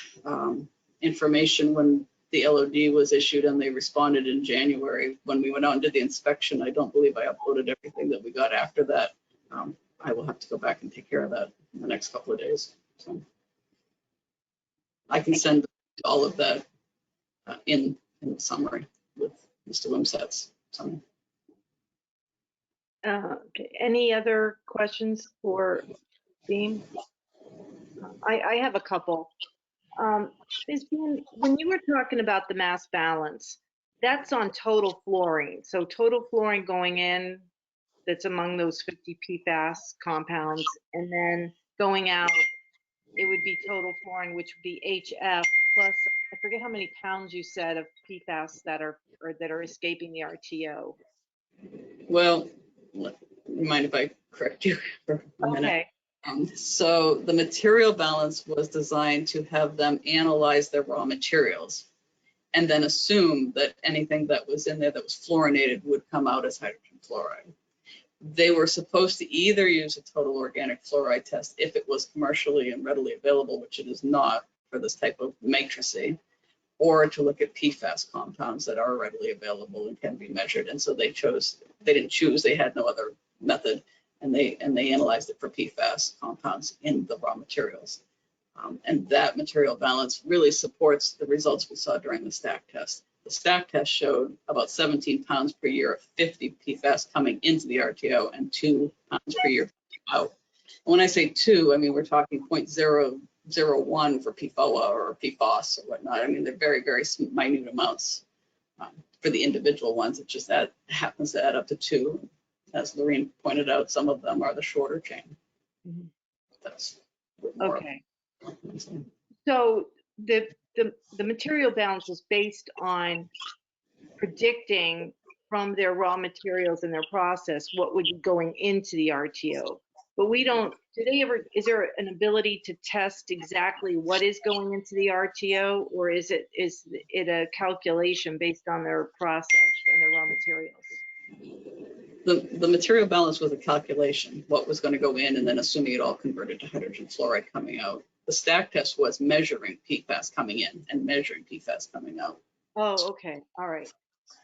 Speaker 10: information when the LOD was issued and they responded in January. When we went out and did the inspection, I don't believe I uploaded everything that we got after that. I will have to go back and take care of that in the next couple of days. So I can send all of that in the summary with Mr. Wimsett's summary.
Speaker 1: Okay. Any other questions for Dean? I have a couple. Ms. Dean, when you were talking about the mass balance, that's on total fluorine. So total fluorine going in, that's among those 50 PFAS compounds, and then going out, it would be total fluorine, which would be HF plus, I forget how many pounds you said of PFAS that are escaping the RTO.
Speaker 10: Well, mind if I correct you for a minute?
Speaker 1: Okay.
Speaker 10: So the material balance was designed to have them analyze their raw materials and then assume that anything that was in there that was fluorinated would come out as hydrogen fluoride. They were supposed to either use a total organic fluoride test if it was commercially and readily available, which it is not for this type of matricity, or to look at PFAS compounds that are readily available and can be measured. And so they didn't choose, they had no other method, and they analyzed it for PFAS compounds in the raw materials. And that material balance really supports the results we saw during the stack test. The stack test showed about 17 pounds per year of 50 PFAS coming into the RTO and 2 pounds per year out. And when I say 2, I mean, we're talking 0.001 for PFOA or PFOS or whatnot. I mean, they're very, very minute amounts for the individual ones. It just happens to add up to 2. As Lorene pointed out, some of them are the shorter chain.
Speaker 1: Mhm.
Speaker 10: That's
Speaker 1: Okay. So the material balance was based on predicting from their raw materials and their process what would be going into the RTO. But we don't, is there an ability to test exactly what is going into the RTO, or is it a calculation based on their process and their raw materials?
Speaker 10: The material balance was a calculation, what was going to go in, and then assuming it all converted to hydrogen fluoride coming out. The stack test was measuring PFAS coming in and measuring PFAS coming out.
Speaker 1: Oh, okay. All right.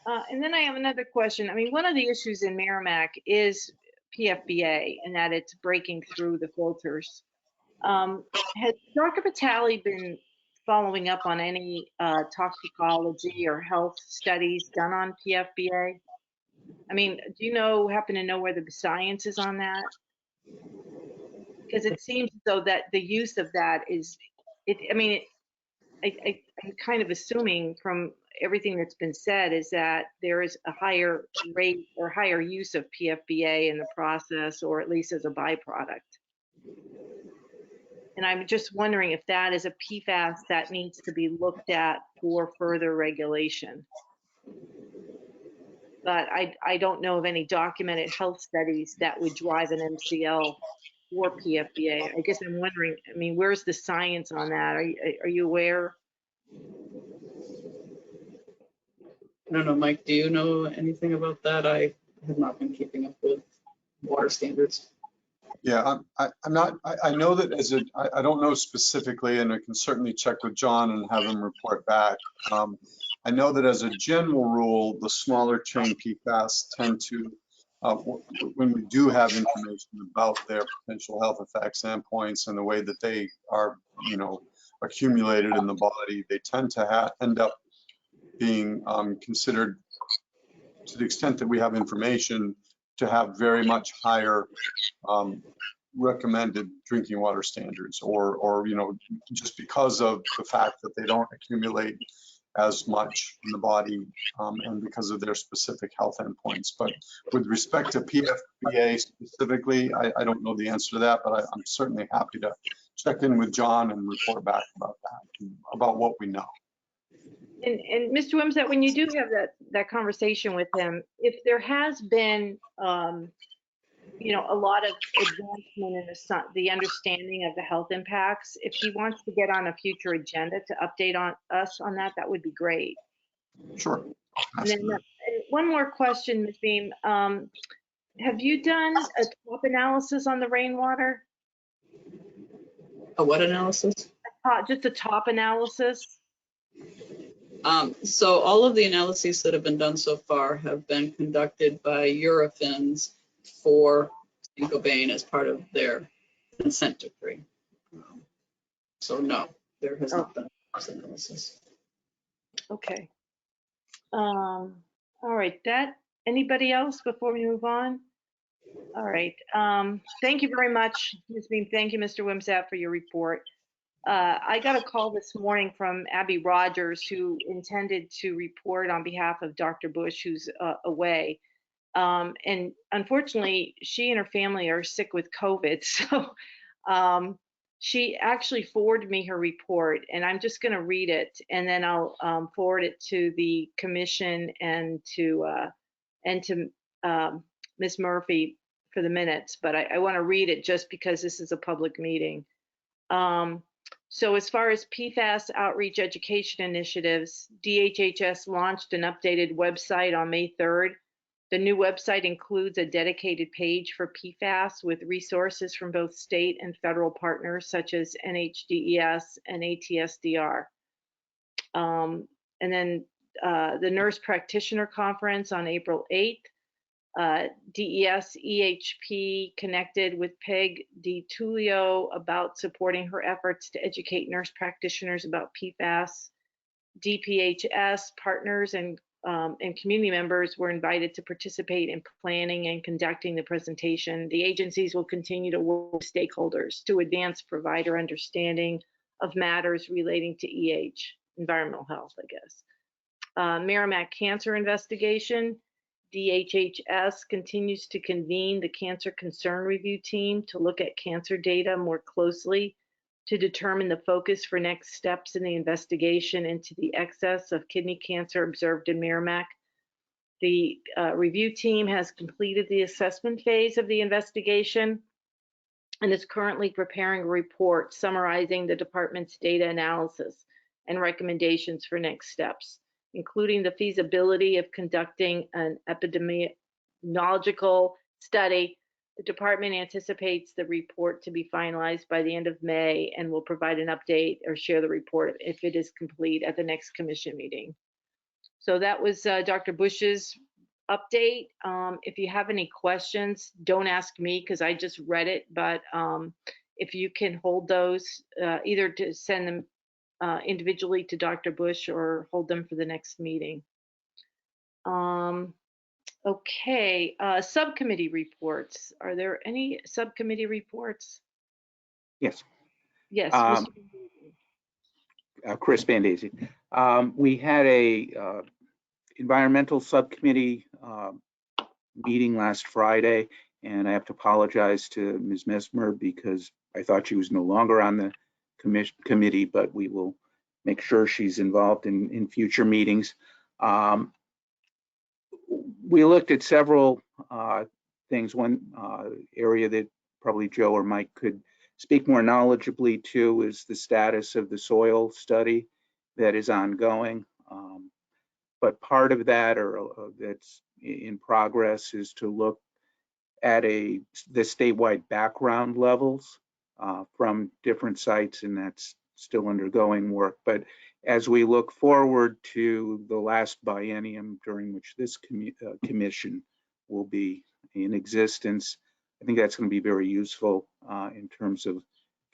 Speaker 1: And then I have another question. I mean, one of the issues in Merrimack is PFBA and that it's breaking through the filters. Has Dr. Vitale been following up on any toxicology or health studies done on PFBA? I mean, do you happen to know where the science is on that? Because it seems as though that the use of that is, I'm kind of assuming from everything that's been said is that there is a higher rate or higher use of PFBA in the process, or at least as a byproduct. And I'm just wondering if that is a PFAS that needs to be looked at for further regulation. But I don't know of any documented health studies that would drive an MCL for PFBA. I guess I'm wondering, I mean, where's the science on that? Are you aware?
Speaker 10: I don't know, Mike, do you know anything about that? I have not been keeping up with water standards.
Speaker 2: Yeah, I'm not, I know that I don't know specifically, and I can certainly check with John and have him report back. I know that as a general rule, the smaller chain PFAS tend to, when we do have information about their potential health effects, endpoints, and the way that they are, accumulated in the body, they tend to end up being considered, to the extent that we have information, to have very much higher recommended drinking water standards, or just because of the fact that they don't accumulate as much in the body, and because of their specific health endpoints. But with respect to PFBA specifically, I don't know the answer to that, but I'm certainly happy to check in with John and report back about that, about what we know.
Speaker 1: And Mr. Wimsatt, when you do have that conversation with him, if there has been, a lot of advancement in the understanding of the health impacts, if he wants to get on a future agenda to update us on that, that would be great.
Speaker 2: Sure.
Speaker 1: And then one more question, Ms. Beam. Have you done a top analysis on the rainwater?
Speaker 10: A what analysis?
Speaker 1: Just a top analysis?
Speaker 10: So all of the analyses that have been done so far have been conducted by Eurofins for Saint-Gobain as part of their consent decree. So no, there has not been a cost analysis.
Speaker 1: Okay. All right. Anybody else before we move on? All right. Thank you very much, Ms. Beam. Thank you, Mr. Wimsatt, for your report. I got a call this morning from Abby Rogers, who intended to report on behalf of Dr. Bush, who's away. And unfortunately, she and her family are sick with COVID. So she actually forwarded me her report, and I'm just going to read it, and then I'll forward it to the commission and to Ms. Murphy for the minutes. But I want to read it just because this is a public meeting. So as far as PFAS outreach education initiatives, DHHS launched an updated website on May 3rd. The new website includes a dedicated page for PFAS with resources from both state and federal partners such as NHDES and ATSDR. And then the Nurse Practitioner Conference on April 8th. DES EHP connected with Peg DiTullio about supporting her efforts to educate nurse practitioners about PFAS. DPHS partners and community members were invited to participate in planning and conducting the presentation. The agencies will continue to work with stakeholders to advance provider understanding of matters relating to environmental health, I guess. Merrimack Cancer Investigation. DHHS continues to convene the Cancer Concern Review Team to look at cancer data more closely to determine the focus for next steps in the investigation into the excess of kidney cancer observed in Merrimack. The review team has completed the assessment phase of the investigation and is currently preparing a report summarizing the department's data analysis and recommendations for next steps, including the feasibility of conducting an epidemiological study. The department anticipates the report to be finalized by the end of May and will provide an update or share the report if it is complete at the next commission meeting. So that was Dr. Bush's update. If you have any questions, don't ask me because I just read it, but if you can hold those, either to send them individually to Dr. Bush or hold them for the next meeting. Okay, subcommittee reports. Are there any subcommittee reports?
Speaker 11: Yes.
Speaker 1: Yes, Mr.
Speaker 11: Chris Bandasi. We had a environmental subcommittee meeting last Friday, and I have to apologize to Ms. Mesmer because I thought she was no longer on the committee, but we will make sure she's involved in future meetings. We looked at several things. One area that probably Joe or Mike could speak more knowledgeably to is the status of the soil study that is ongoing. But part of that, or that's in progress, is to look at the statewide background levels from different sites, and that's still undergoing work. But as we look forward to the last biennium during which this commission will be in existence, I think that's going to be very useful in terms of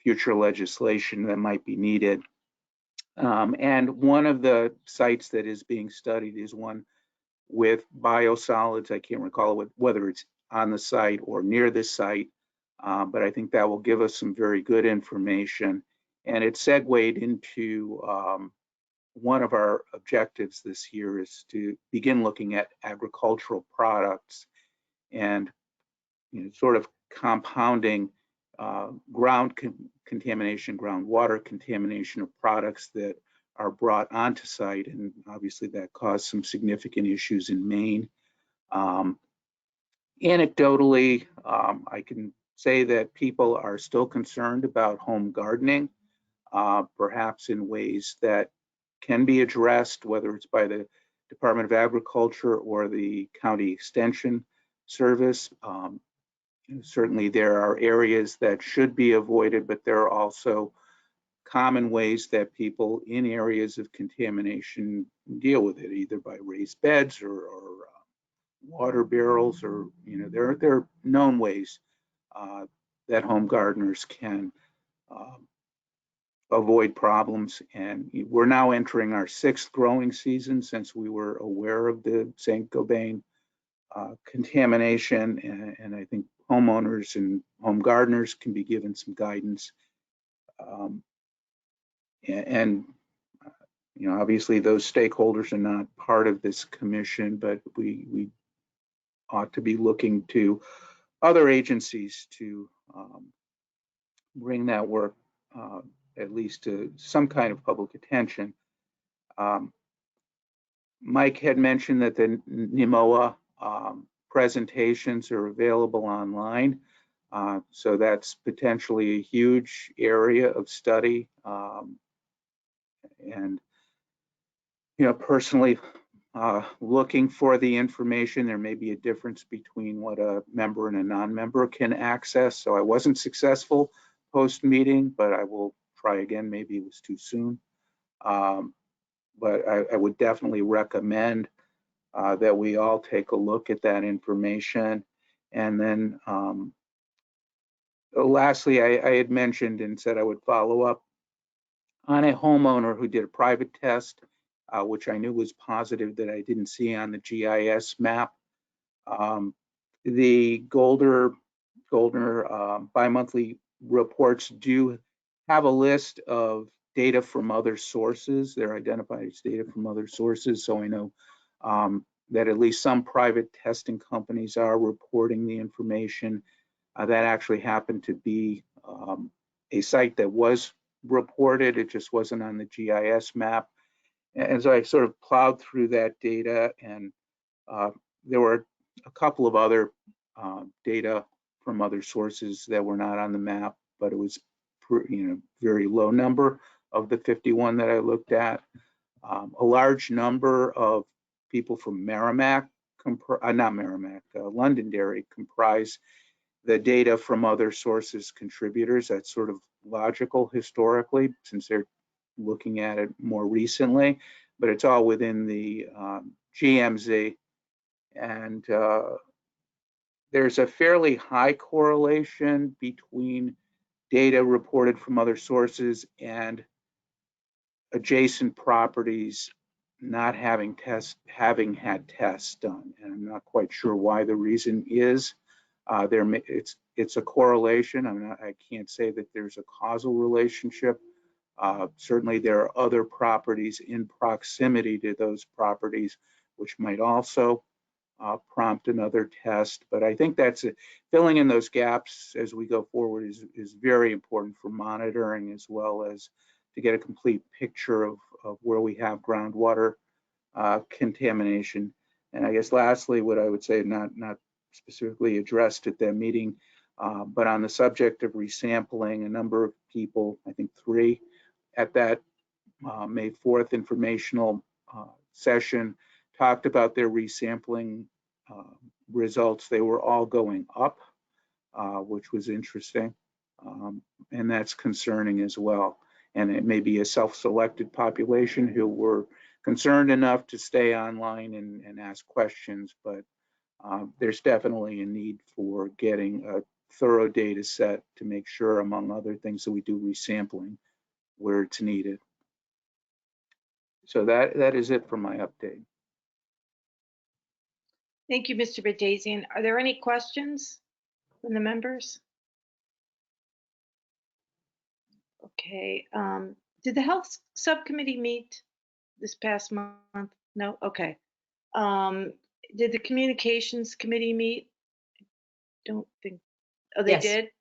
Speaker 11: future legislation that might be needed. And one of the sites that is being studied is one with biosolids. I can't recall whether it's on the site or near the site, but I think that will give us some very good information. And it segued into one of our objectives this year is to begin looking at agricultural products and sort of compounding contamination, groundwater contamination of products that are brought onto site. And obviously that caused some significant issues in Maine. Anecdotally, I can say that people are still concerned about home gardening, perhaps in ways that can be addressed, whether it's by the Department of Agriculture or the County Extension Service. Certainly there are areas that should be avoided, but there are also common ways that people in areas of contamination deal with it, either by raised beds or water barrels, or there are known ways that home gardeners can avoid problems. And we're now entering our 6th growing season since we were aware of the St. Gobain contamination, and I think homeowners and home gardeners can be given some guidance. Obviously those stakeholders are not part of this commission, but we ought to be looking to other agencies to bring that work at least to some kind of public attention. Mike had mentioned that the NEMOA presentations are available online. So that's potentially a huge area of study. Personally, looking for the information, there may be a difference between what a member and a non-member can access. So I wasn't successful post-meeting, but I will try again. Maybe it was too soon. But I would definitely recommend that we all take a look at that information. And then lastly, I had mentioned and said I would follow up on a homeowner who did a private test, which I knew was positive, that I didn't see on the GIS map. The Goldner bi-monthly reports do have a list of data from other sources. They're identified as data from other sources. So I know that at least some private testing companies are reporting the information. That actually happened to be a site that was reported. It just wasn't on the GIS map. And so I sort of plowed through that data, and there were a couple of other data from other sources that were not on the map, but it was very low number of the 51 that I looked at. A large number of people from Merrimack, Londonderry, comprise the data from other sources contributors. That's sort of logical historically, since they're looking at it more recently, but it's all within the GMZ. And there's a fairly high correlation between data reported from other sources and adjacent properties not having had tests done. And I'm not quite sure why the reason is. It's a correlation. I can't say that there's a causal relationship. Certainly there are other properties in proximity to those properties which might also prompt another test. But I think that's filling in those gaps as we go forward is very important for monitoring, as well as to get a complete picture of where we have groundwater contamination. And I guess lastly, what I would say, not specifically addressed at that meeting, but on the subject of resampling, a number of people, I think 3, at that May 4th informational session talked about their resampling results. They were all going up, which was interesting, and that's concerning as well. And it may be a self-selected population who were concerned enough to stay online and ask questions, but there's definitely a need for getting a thorough data set to make sure, among other things, that we do resampling where it's needed. So that is it for my update.
Speaker 1: Thank you, Mr. Badazian. Are there any questions from the members? Okay, did the health subcommittee meet this past month? No? Okay. Um, did the communications committee meet? Don't think, oh, they
Speaker 7: Yes.
Speaker 1: did?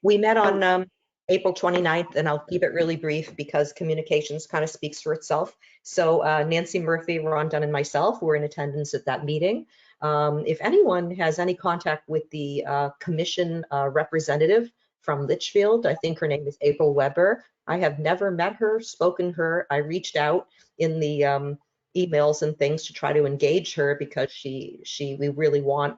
Speaker 7: We met
Speaker 1: Oh.
Speaker 7: on April 29th, and I'll keep it really brief because communications kind of speaks for itself. So Nancy Murphy, Ron Dunn, and myself were in attendance at that meeting. If anyone has any contact with the commission representative from Litchfield, I think her name is April Weber. I have never met her, spoken to her. I reached out in the emails and things to try to engage her because we really want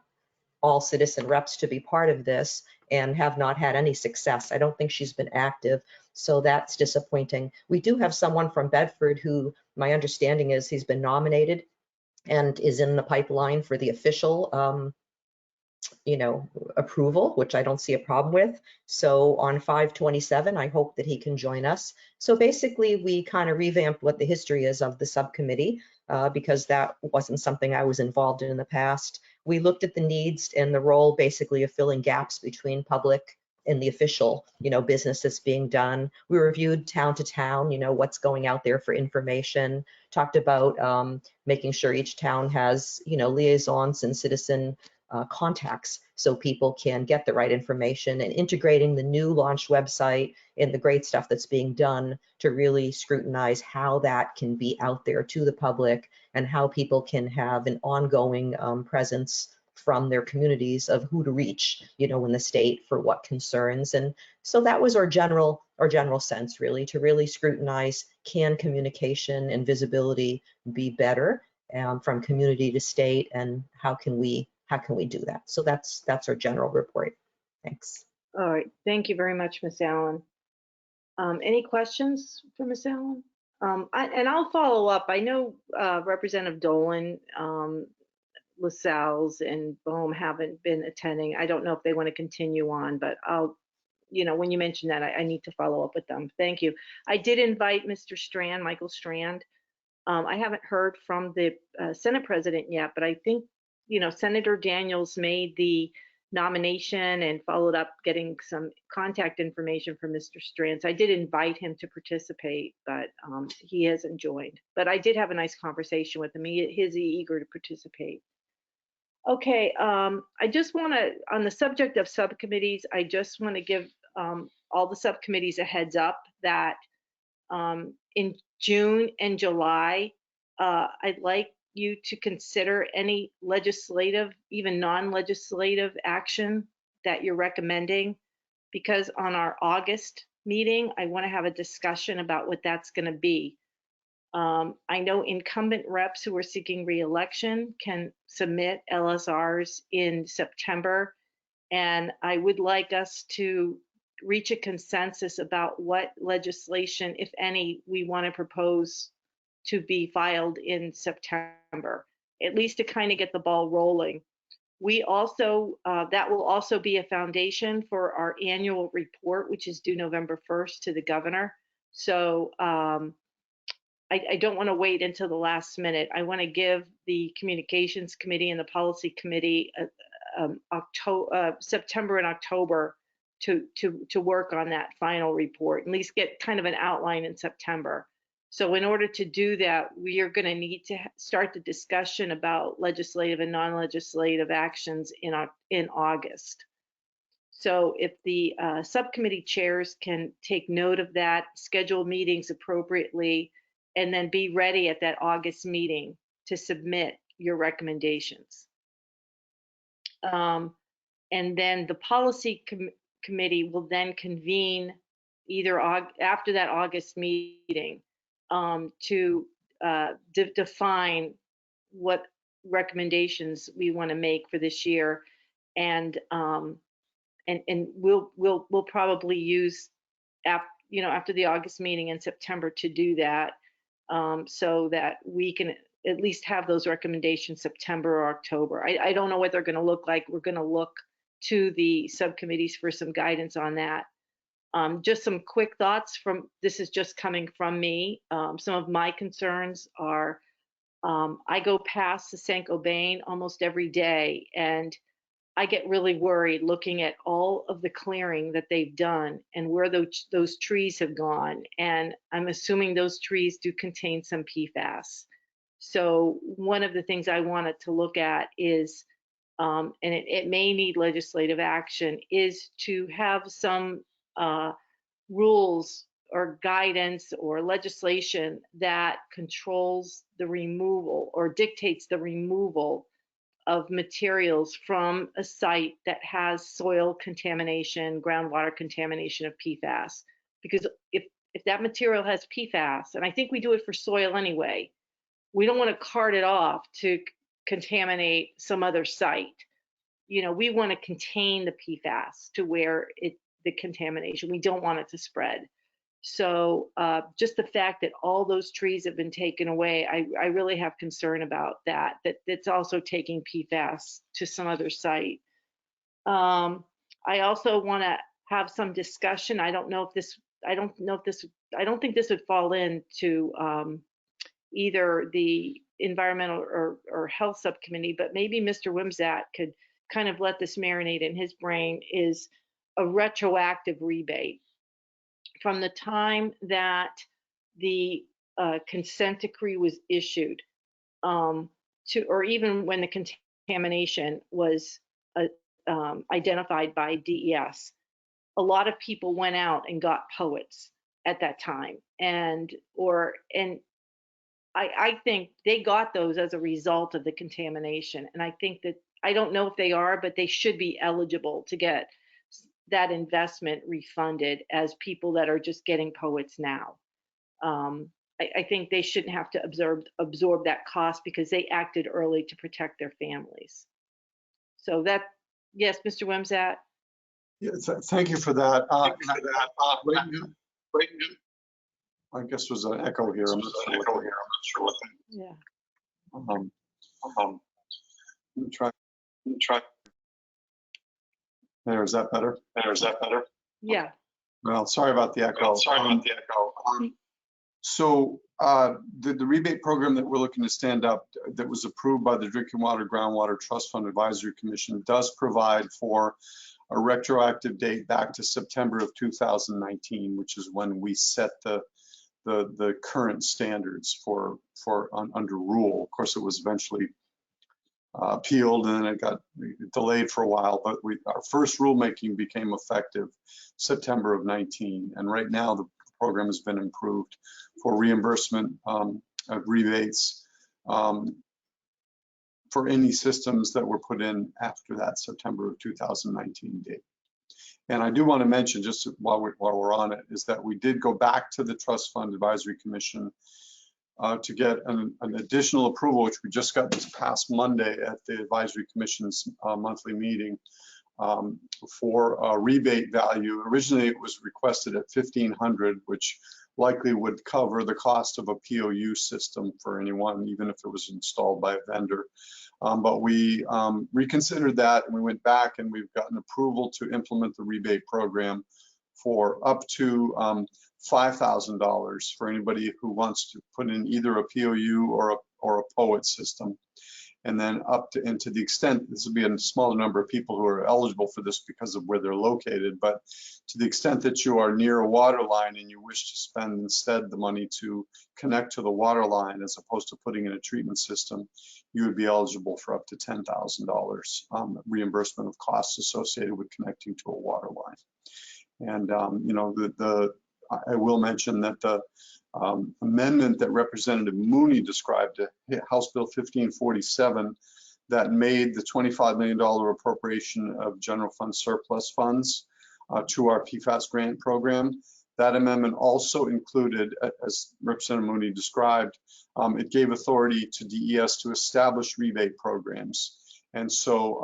Speaker 7: all citizen reps to be part of this and have not had any success. I don't think she's been active, so that's disappointing. We do have someone from Bedford who my understanding is he's been nominated and is in the pipeline for the official approval, which I don't see a problem with. So on 5/27, I hope that he can join us. So basically, we kind of revamped what the history is of the subcommittee because that wasn't something I was involved in the past. We looked at the needs and the role basically of filling gaps between public and the official, business that's being done. We reviewed town to town, what's going out there for information, talked about making sure each town has, liaisons and citizen contacts so people can get the right information, and integrating the new launched website and the great stuff that's being done to really scrutinize how that can be out there to the public and how people can have an ongoing presence from their communities of who to reach, in the state for what concerns. And so that was our general sense, really, to really scrutinize, can communication and visibility be better from community to state, and how can we do that? So that's our general report. Thanks.
Speaker 1: All right, thank you very much, Miss Allen. Any questions for Miss Allen? And I'll follow up. I know Representative Dolan, LaSalle's, and Bohm haven't been attending. I don't know if they want to continue on, but I'll, when you mention that, I need to follow up with them. Thank you. I did invite Mr. Strand, Michael Strand. I haven't heard from the Senate president yet, but I think, Senator Daniels made the nomination and followed up getting some contact information from Mr. Strand. So I did invite him to participate, but he hasn't joined. But I did have a nice conversation with him. He is eager to participate. Okay, I just want to, on the subject of subcommittees, I just want to give all the subcommittees a heads up that in June and July, I'd like you to consider any legislative, even non-legislative action that you're recommending, because on our August meeting, I want to have a discussion about what that's going to be. I know incumbent reps who are seeking re-election can submit LSRs in September, and I would like us to reach a consensus about what legislation, if any, we want to propose to be filed in September, at least to kind of get the ball rolling. We also, that will also be a foundation for our annual report, which is due November 1st to the governor. So I don't want to wait until the last minute. I want to give the communications committee and the policy committee September and October to work on that final report, at least get kind of an outline in September. So in order to do that, we are going to need to start the discussion about legislative and non-legislative actions in August. So if the subcommittee chairs can take note of that, schedule meetings appropriately, and then be ready at that August meeting to submit your recommendations. And then the policy committee will then convene either after that August meeting to define what recommendations we want to make for this year, and we'll probably use after the August meeting in September to do that, so that we can at least have those recommendations September or October. I don't know what they're going to look like. We're going to look to the subcommittees for some guidance on that. Just some quick thoughts this is just coming from me. Some of my concerns are, I go past the Saint-Gobain almost every day, and I get really worried looking at all of the clearing that they've done and where those trees have gone. And I'm assuming those trees do contain some PFAS. So one of the things I wanted to look at is, and it may need legislative action, is to have some rules or guidance or legislation that controls the removal or dictates the removal of materials from a site that has soil contamination, groundwater contamination of PFAS. Because if that material has PFAS, and I think we do it for soil anyway, we don't want to cart it off to contaminate some other site. You know, we want to contain the PFAS to where the contamination, we don't want it to spread. So just the fact that all those trees have been taken away, I really have concern about that it's also taking PFAS to some other site. I also want to have some discussion. I don't think this would fall into either the environmental or health subcommittee, but maybe Mr. Wimsatt could kind of let this marinate in his brain, is a retroactive rebate. From the time that the consent decree was issued or even when the contamination was identified by DES, a lot of people went out and got poets at that time. And I think they got those as a result of the contamination. And I think that, I don't know if they are, but they should be eligible to get that investment refunded as people that are just getting poets now. I think they shouldn't have to absorb that cost because they acted early to protect their families. So that, yes, Mr. Wimsatt?
Speaker 2: Yeah, thank you for that. I guess there's an echo here. I'm not sure what that is.
Speaker 1: Yeah.
Speaker 2: Let me try. There, is that better?
Speaker 1: Yeah.
Speaker 2: Well, sorry about the echo. So the rebate program that we're looking to stand up that was approved by the Drinking Water Groundwater Trust Fund Advisory Commission does provide for a retroactive date back to September of 2019, which is when we set the current standards for under rule. Of course, it was eventually appealed and then it got delayed for a while, but our first rulemaking became effective September of 19. And right now the program has been improved for reimbursement of rebates for any systems that were put in after that September of 2019 date. And I do want to mention, just while we're on it, is that we did go back to the Trust Fund Advisory Commission to get an additional approval, which we just got this past Monday at the Advisory Commission's monthly meeting, for a rebate value. Originally, it was requested at $1,500, which likely would cover the cost of a POU system for anyone, even if it was installed by a vendor. But we reconsidered that and we went back and we've gotten approval to implement the rebate program for up to $5,000 for anybody who wants to put in either a POU or a POET system. And then up to, and to the extent, this will be a smaller number of people who are eligible for this because of where they're located, but to the extent that you are near a water line and you wish to spend instead the money to connect to the water line as opposed to putting in a treatment system, you would be eligible for up to $10,000 reimbursement of costs associated with connecting to a water line. And you know, I will mention that the amendment that Representative Mooney described, House Bill 1547, that made the $25 million appropriation of general fund surplus funds to our PFAS grant program. That amendment also included, as Representative Mooney described, it gave authority to DES to establish rebate programs. And so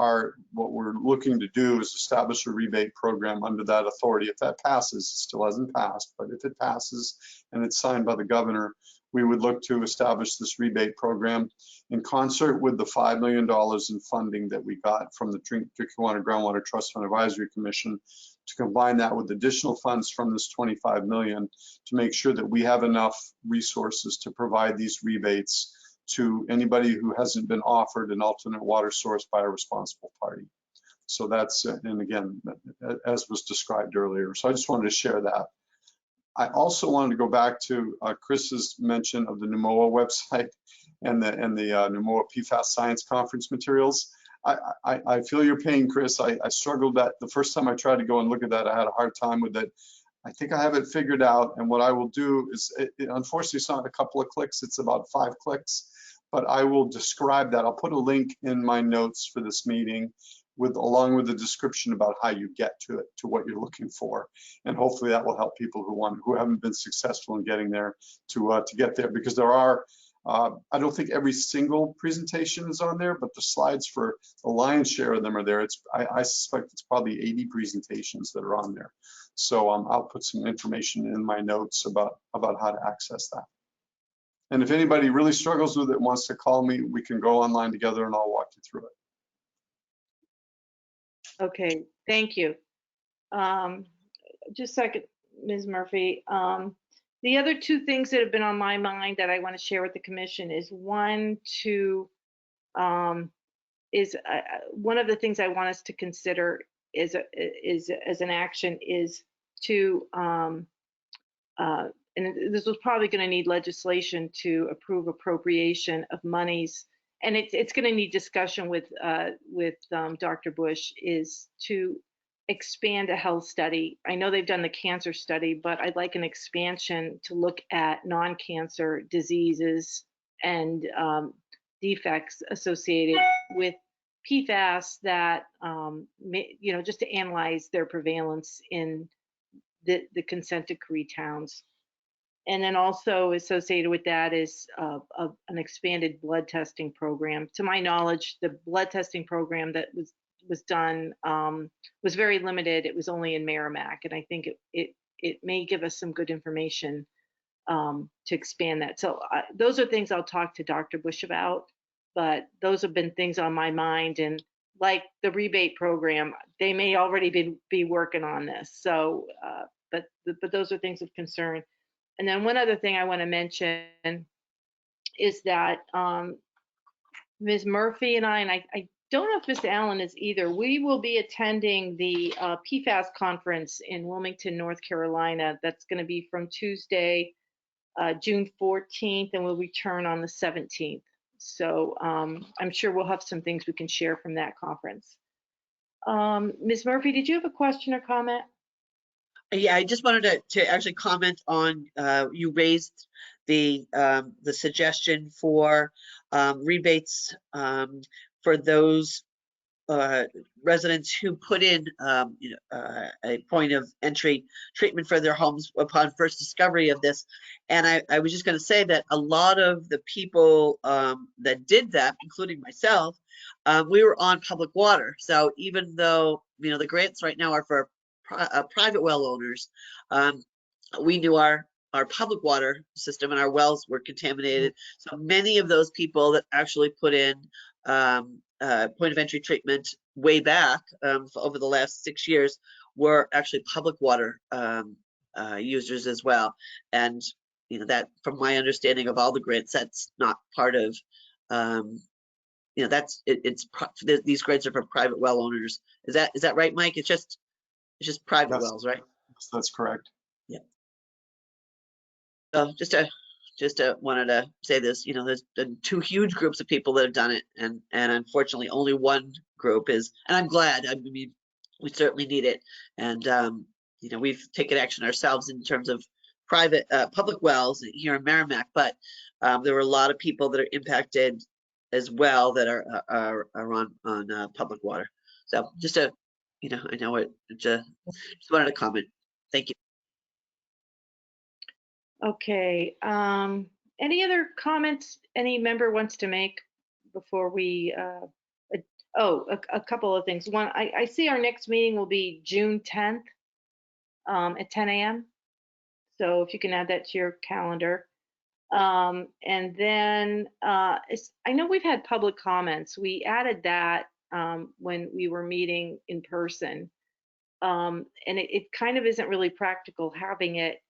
Speaker 2: what we're looking to do is establish a rebate program under that authority. If that passes, it still hasn't passed, but if it passes and it's signed by the governor, we would look to establish this rebate program in concert with the $5 million in funding that we got from the Drinking Water Groundwater Trust Fund Advisory Commission, to combine that with additional funds from this $25 million to make sure that we have enough resources to provide these rebates to anybody who hasn't been offered an alternate water source by a responsible party. So that's, and again, as was described earlier. So I just wanted to share that. I also wanted to go back to Chris's mention of the NUMOA website and the NUMOA PFAS Science Conference materials. I feel your pain, Chris. I struggled that the first time I tried to go and look at that, I had a hard time with it. I think I have it figured out, and what I will do is, unfortunately, it's not a couple of clicks, it's about 5 clicks, but I will describe that. I'll put a link in my notes for this meeting along with the description about how you get to it, to what you're looking for, and hopefully that will help people who haven't been successful in getting there to get there, because there are, I don't think every single presentation is on there, but the slides for the lion's share of them are there. I suspect it's probably 80 presentations that are on there. So I'll put some information in my notes about how to access that. And if anybody really struggles with it and wants to call me, we can go online together and I'll walk you through it.
Speaker 1: Okay, thank you. Just a second, Ms. Murphy. The other 2 things that have been on my mind that I want to share with the commission is one of the things I want us to consider is as an action is to and this was probably going to need legislation to approve appropriation of monies, and it's going to need discussion with Dr. Bush, is to expand a health study. I know they've done the cancer study, but I'd like an expansion to look at non-cancer diseases and defects associated with PFAS that, just to analyze their prevalence in the consent decree towns. And then also associated with that is an expanded blood testing program. To my knowledge, the blood testing program that was done was very limited. It was only in Merrimack, and I think it may give us some good information to expand that. So those are things I'll talk to Dr. Bush about, but those have been things on my mind. And like the rebate program, they may already be working on this. So, but those are things of concern. And then one other thing I want to mention is that Ms. Murphy and I don't know if Mr. Allen is either, we will be attending the PFAS conference in Wilmington, North Carolina. That's going to be from Tuesday, June 14th, and we'll return on the 17th. So I'm sure we'll have some things we can share from that conference. Ms. Murphy, did you have a question or comment?
Speaker 8: Yeah, I just wanted to actually comment on, you raised the suggestion for rebates for those residents who put in a point of entry treatment for their homes upon first discovery of this. And I was just going to say that a lot of the people that did that, including myself, we were on public water. So even though the grants right now are for private well owners, we knew our public water system and our wells were contaminated. So many of those people that actually put in point of entry treatment way back over the last 6 years were actually public water users as well. And that, from my understanding of all the grants, that's not part of these grants are for private well owners. Is that right, Mike? It's just private wells, right?
Speaker 2: Yes, that's correct.
Speaker 8: Yeah. So just wanted to say this. There's been 2 huge groups of people that have done it, and unfortunately only one group is. And I'm glad. I mean, we certainly need it, and we've taken action ourselves in terms of private public wells here in Merrimack, but there were a lot of people that are impacted as well that are on public water. So just I know it. Just wanted to comment. Thank you.
Speaker 1: Okay. Any other comments any member wants to make before we? A couple of things. One, I see our next meeting will be June 10th at 10 a.m. So if you can add that to your calendar. And then I know we've had public comments. We added that when we were meeting in person. And it kind of isn't really practical having it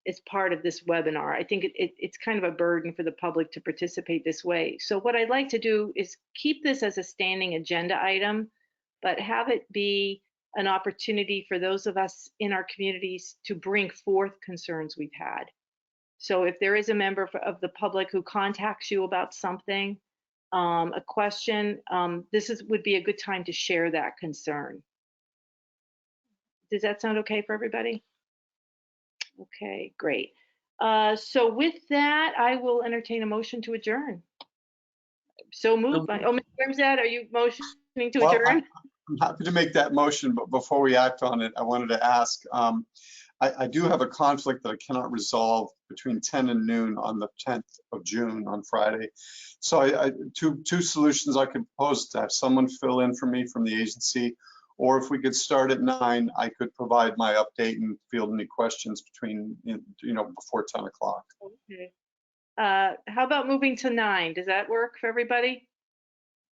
Speaker 1: as part of this webinar. I think it's kind of a burden for the public to participate this way. So what I'd like to do is keep this as a standing agenda item but have it be an opportunity for those of us in our communities to bring forth concerns we've had. So if there is a member of the public who contacts you about something, a question, would be a good time to share that concern. Does that sound okay for everybody? Okay, great. So with that, I will entertain a motion to adjourn. So moved by, Mr. Wimsatt, are you motioning to
Speaker 2: Well,
Speaker 1: adjourn?
Speaker 2: I'm happy to make that motion, but before we act on it, I wanted to ask, I do have a conflict that I cannot resolve between 10 and noon on the 10th of June on Friday. So two solutions I could propose: to have someone fill in for me from the agency, or if we could start at 9, I could provide my update and field any questions between, before 10 o'clock.
Speaker 1: Okay. How about moving to 9? Does that work for everybody?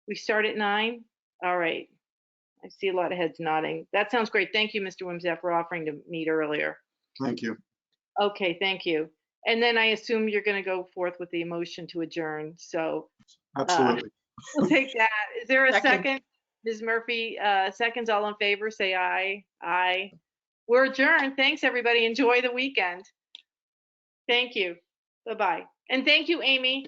Speaker 1: We start at 9? All right. I see a lot of heads nodding. That sounds great. Thank you, Mr. Wimsatt, for offering to meet earlier.
Speaker 2: Thank you.
Speaker 1: Okay, thank you. And then I assume you're going to go forth with the motion to adjourn. So
Speaker 2: Absolutely.
Speaker 1: we'll take that. Is there a
Speaker 7: Second.
Speaker 1: second? Ms. Murphy, seconds, all in favor, say aye. Aye. We're adjourned. Thanks, everybody. Enjoy the weekend. Thank you. Bye-bye. And thank you, Amy.